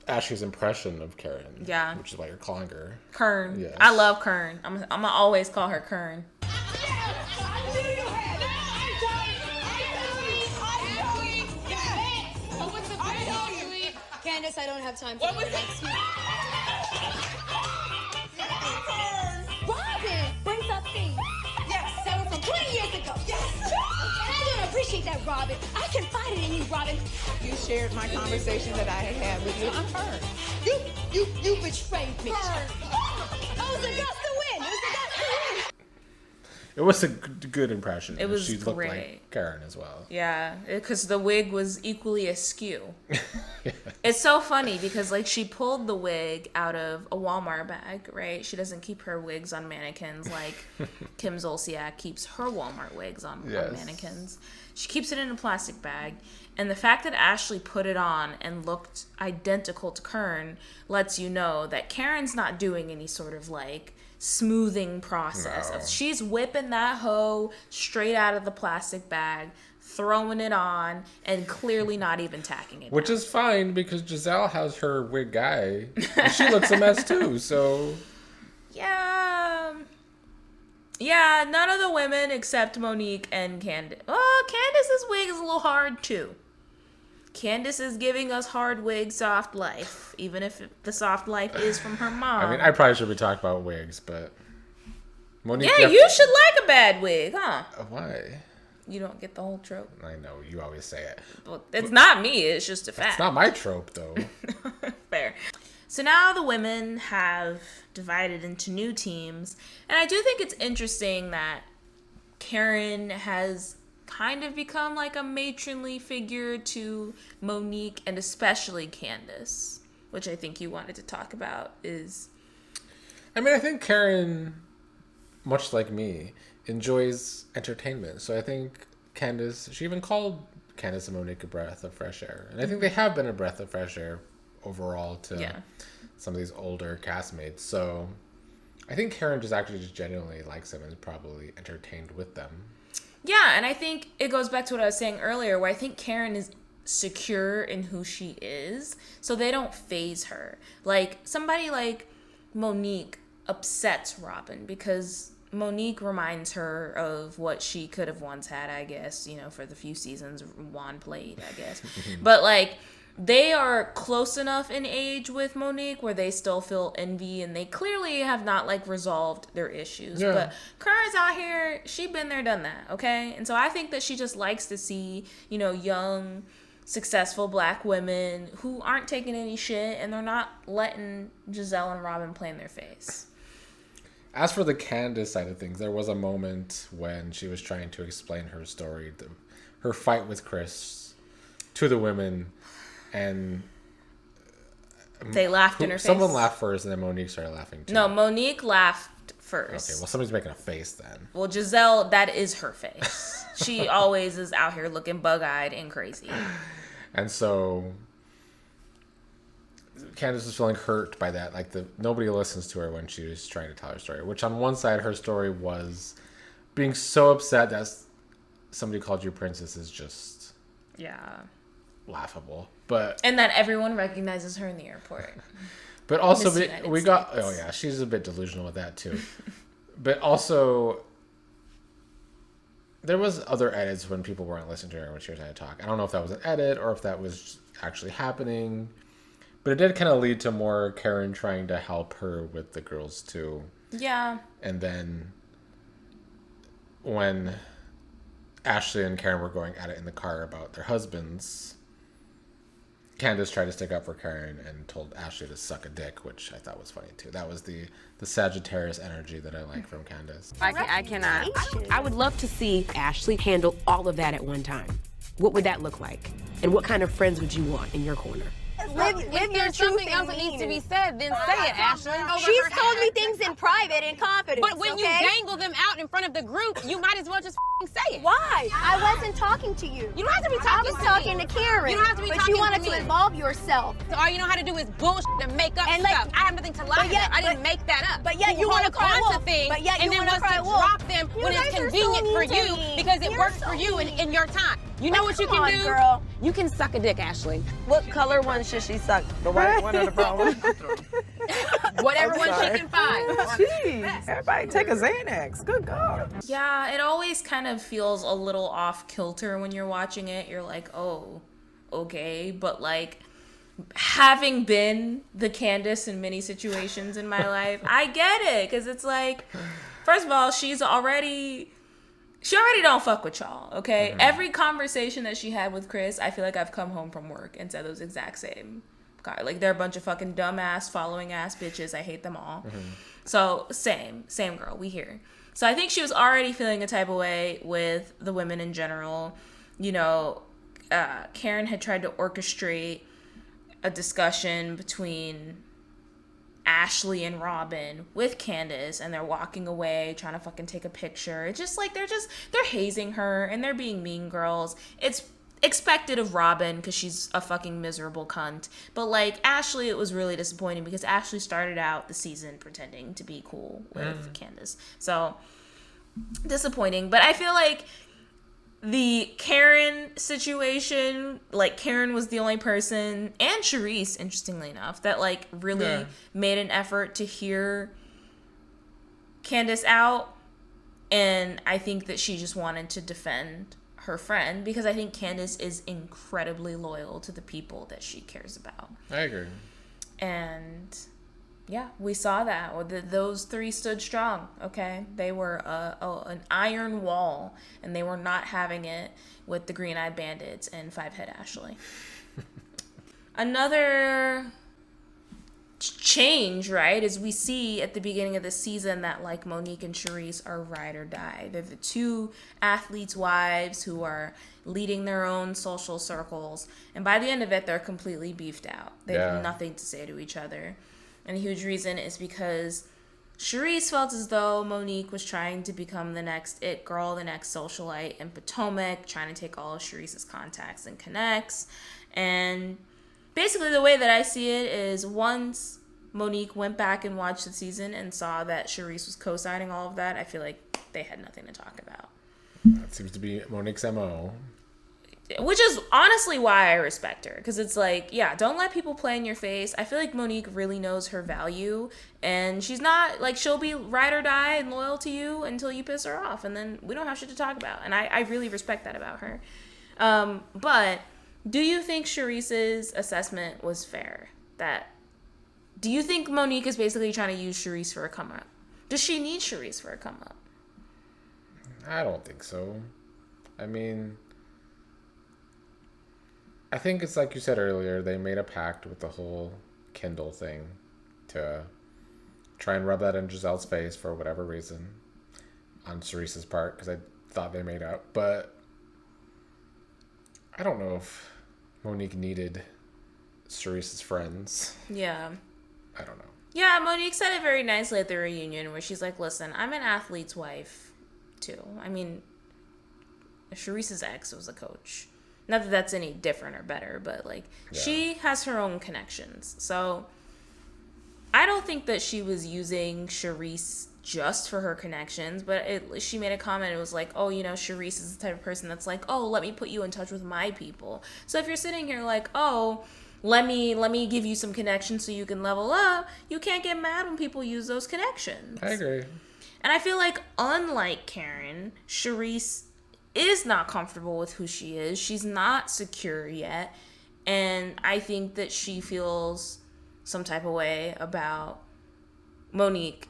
Ashley's impression of Karen.
Yeah.
Which is why you're calling her
Kern.
Yes.
I love Kern. I'm going to always call her Kern.
Candiace, I don't have time for that. Robyn brings up things. Yes. That were from 20 years ago. Yes. I don't appreciate that, Robyn. I confided in you, Robyn.
You shared my conversation that I had with you. I'm hurt.
You betrayed me. Oh, it was a gust of wind.
It was a good impression.
It was
She looked
great.
like Karen as well.
Yeah, because the wig was equally askew. It's so funny because like she pulled the wig out of a Walmart bag, right? She doesn't keep her wigs on mannequins like Kim Zolciak keeps her Walmart wigs on mannequins. She keeps it in a plastic bag. And the fact that Ashley put it on and looked identical to Kern lets you know that Karen's not doing any sort of like smoothing process.
No.
She's whipping that hoe straight out of the plastic bag, throwing it on, and clearly not even tacking it.
Which is fine because Gizelle has her wig guy. And she looks a mess too, so.
Yeah, none of the women except Monique and Candiace. Oh, Candiace's wig is a little hard too. Candiace is giving us hard wig soft life, even if the soft life is from her mom.
I mean, I probably should be talking about wigs, but Monique.
Yeah, you should like a bad wig, huh?
Why?
You don't get the whole trope.
I know you always say it.
Well, it's not me. It's just a fact.
It's not my trope, though.
Fair. So now the women have divided into new teams, and I do think it's interesting that Karen has kind of become like a matronly figure to Monique and especially Candiace, which I think you wanted to talk about is...
I mean, I think Karen, much like me, enjoys entertainment. So I think Candiace, she even called Candiace and Monique a breath of fresh air. And I think they have been a breath of fresh air overall to some of these older castmates. So I think Karen just genuinely likes them and is probably entertained with them.
Yeah, and I think it goes back to what I was saying earlier, where I think Karen is secure in who she is, so they don't phase her. Like, somebody like Monique upsets Robyn because Monique reminds her of what she could have once had, I guess, you know, for the few seasons Juan played, I guess. But, like, they are close enough in age with Monique where they still feel envy, and they clearly have not like resolved their issues.
Yeah.
But Karen's out here, she been there, done that, okay? And so I think that she just likes to see, you know, young, successful black women who aren't taking any shit, and they're not letting Gizelle and Robyn play in their face.
As for the Candiace side of things, there was a moment when she was trying to explain her story, her fight with Chris, to the women, and
they laughed in her face.
Someone laughed first, and then Monique started laughing too.
No, Monique laughed first.
Okay, well, somebody's making a face then.
Well, Gizelle, that is her face. She always is out here looking bug-eyed and crazy.
And so Candiace was feeling hurt by that. Like, nobody listens to her when she was trying to tell her story. Which on one side, her story was being so upset that somebody called you princess is just laughable.
And that everyone recognizes her in the airport.
But also we got she's a bit delusional with that too. But also there was other edits when people weren't listening to her when she was trying to talk. I don't know if that was an edit or if that was actually happening. But it did kind of lead to more Karen trying to help her with the girls too.
Yeah.
And then when Ashley and Karen were going at it in the car about their husbands, Candiace tried to stick up for Karen and told Ashley to suck a dick, which I thought was funny too. That was the Sagittarius energy that I like from Candiace.
I cannot. I would love to see Ashley handle all of that at one time. What would that look like? And what kind of friends would you want in your corner?
If there's something else that needs to be said, then say it, Ashley.
She's told me things in private and confidence.
But when you dangle them out in front of the group, you might as well just say it.
Why? I wasn't talking to you.
You don't have to be talking to me.
I was talking to Karen.
You don't have to be
but
talking
you wanted
to me.
to involve yourself.
So all you know how to do is bullshit and make up stuff. I have nothing to lie about. I didn't make that up.
But yet you want to cry wolf.
Things
But yet
and
you
then
want to
wants
cry
to
wolf.
drop them when it's convenient for you because it works for you in your time. You know what you can do?
Girl.
You can suck a dick, Ashley.
What color one should she suck? The white one or the brown one?
Whatever one she can find.
Jeez, everybody take a Xanax. Good God.
Yeah, it always kind of feels a little off kilter when you're watching it. You're like, oh, okay. But like, having been the Candiace in many situations in my life, I get it. Because it's like, first of all, she already don't fuck with y'all, okay? Mm-hmm. Every conversation that she had with Chris, I feel like I've come home from work and said those exact same. Like, they're a bunch of fucking dumbass, following ass bitches. I hate them all. Mm-hmm. So, same girl, we here. So I think she was already feeling a type of way with the women in general. You know, Karen had tried to orchestrate a discussion between Ashley and Robyn with Candiace, and they're walking away trying to fucking take a picture. It's just like they're hazing her and they're being mean girls. It's expected of Robyn because she's a fucking miserable cunt. But like Ashley, it was really disappointing because Ashley started out the season pretending to be cool with Candiace. So disappointing. But I feel like the Karen situation, like Karen was the only person, and Charisse, interestingly enough, that like really made an effort to hear Candiace out. And I think that she just wanted to defend her friend because I think Candiace is incredibly loyal to the people that she cares about.
I agree.
And yeah, we saw that. Those three stood strong, okay? They were an iron wall, and they were not having it with the Green-Eyed Bandits and Five-Head Ashley. Another change, right, is we see at the beginning of the season that, like, Monique and Charisse are ride or die. They're the two athletes' wives who are leading their own social circles, and by the end of it, they're completely beefed out. They have nothing to say to each other. And a huge reason is because Charisse felt as though Monique was trying to become the next it girl, the next socialite in Potomac, trying to take all of Charisse's contacts and connects. And basically the way that I see it is once Monique went back and watched the season and saw that Charisse was co-signing all of that, I feel like they had nothing to talk about.
That seems to be Monique's MO.
Which is honestly why I respect her. Because it's like, yeah, don't let people play in your face. I feel like Monique really knows her value. And she's not, like, she'll be ride or die and loyal to you until you piss her off. And then we don't have shit to talk about. And I really respect that about her. But Do you think Charisse's assessment was fair? Do you think Monique is basically trying to use Charisse for a come up? Does she need Charisse for a come up?
I don't think so. I mean, I think it's like you said earlier, they made a pact with the whole Kindle thing to try and rub that in Gizelle's face for whatever reason on Charisse's part, because I thought they made up. But I don't know if Monique needed Charisse's friends.
Yeah.
I don't know.
Yeah, Monique said it very nicely at the reunion where she's like, listen, I'm an athlete's wife, too. I mean, Charisse's ex was a coach. Not that that's any different or better, but, like, she has her own connections. So I don't think that she was using Charisse just for her connections, but she made a comment. It was like, oh, you know, Charisse is the type of person that's like, oh, let me put you in touch with my people. So if you're sitting here like, oh, let me give you some connections so you can level up, you can't get mad when people use those connections.
I agree.
And I feel like, unlike Karen, Charisse is not comfortable with who she is. She's not secure yet. And I think that she feels some type of way about Monique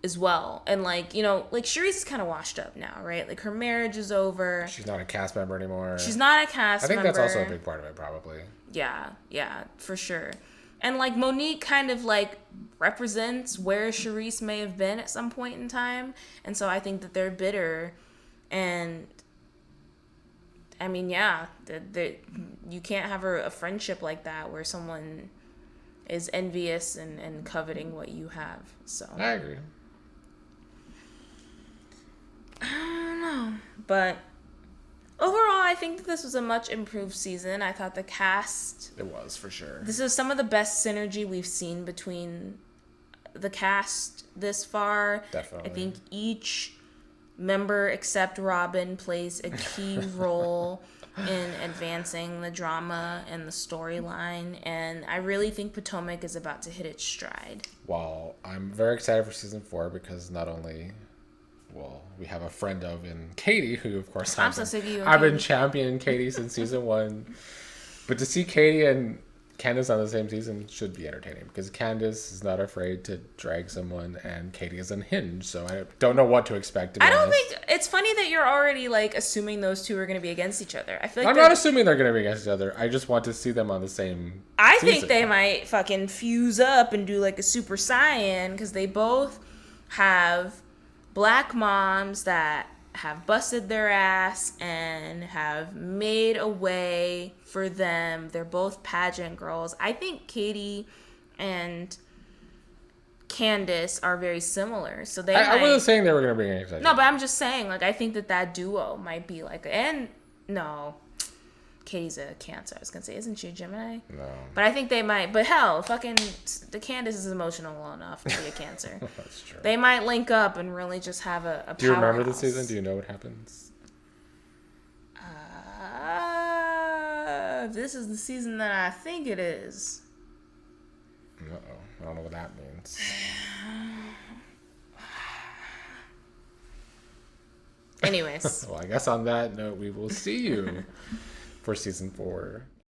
as well. And, like, you know, like, Charisse is kind of washed up now, right? Like, her marriage is over.
She's not a cast member anymore.
She's not a cast member.
I think that's also a big part of it, probably.
Yeah, for sure. And, like, Monique kind of, like, represents where Charisse may have been at some point in time. And so I think that they're bitter. And, I mean, yeah, you can't have a friendship like that where someone is envious and coveting what you have. So
I agree.
I don't know. But overall, I think that this was a much improved season. I thought the cast...
It was, for sure.
This is some of the best synergy we've seen between the cast this far.
Definitely.
I think each member except Robyn plays a key role in advancing the drama and the storyline. And I really think Potomac is about to hit its stride.
Well, I'm very excited for season 4 because not only... Well, we have a friend of in Katie, who, of course, I've been championing Katie since season 1. But to see Katie and Candiace on the same season should be entertaining because Candiace is not afraid to drag someone and Katie is unhinged. So I don't know what to expect.
I don't think it's funny that you're already like assuming those two are going to be against each other. I feel like
I'm not assuming they're going to be against each other. I just want to see them on the same.
I think they might fucking fuse up and do like a Super Saiyan because they both have Black moms that have busted their ass and have made a way for them. They're both pageant girls. I think Katie and Candiace are very similar. So they
I wasn't saying they were going to bring any excitement.
No, but I'm just saying, like, I think that duo might be like, and no, Katie's a Cancer. I was going to say, isn't she a Gemini?
No.
But I think they might, but hell, fucking, the Candiace is emotional enough to be a Cancer.
That's true.
They might link up and really just have a
Do you remember the season? Do you know what happens?
This is the season that I think it is.
Uh-oh. I don't know what that means.
Anyways.
Well, I guess on that note, we will see you for season 4.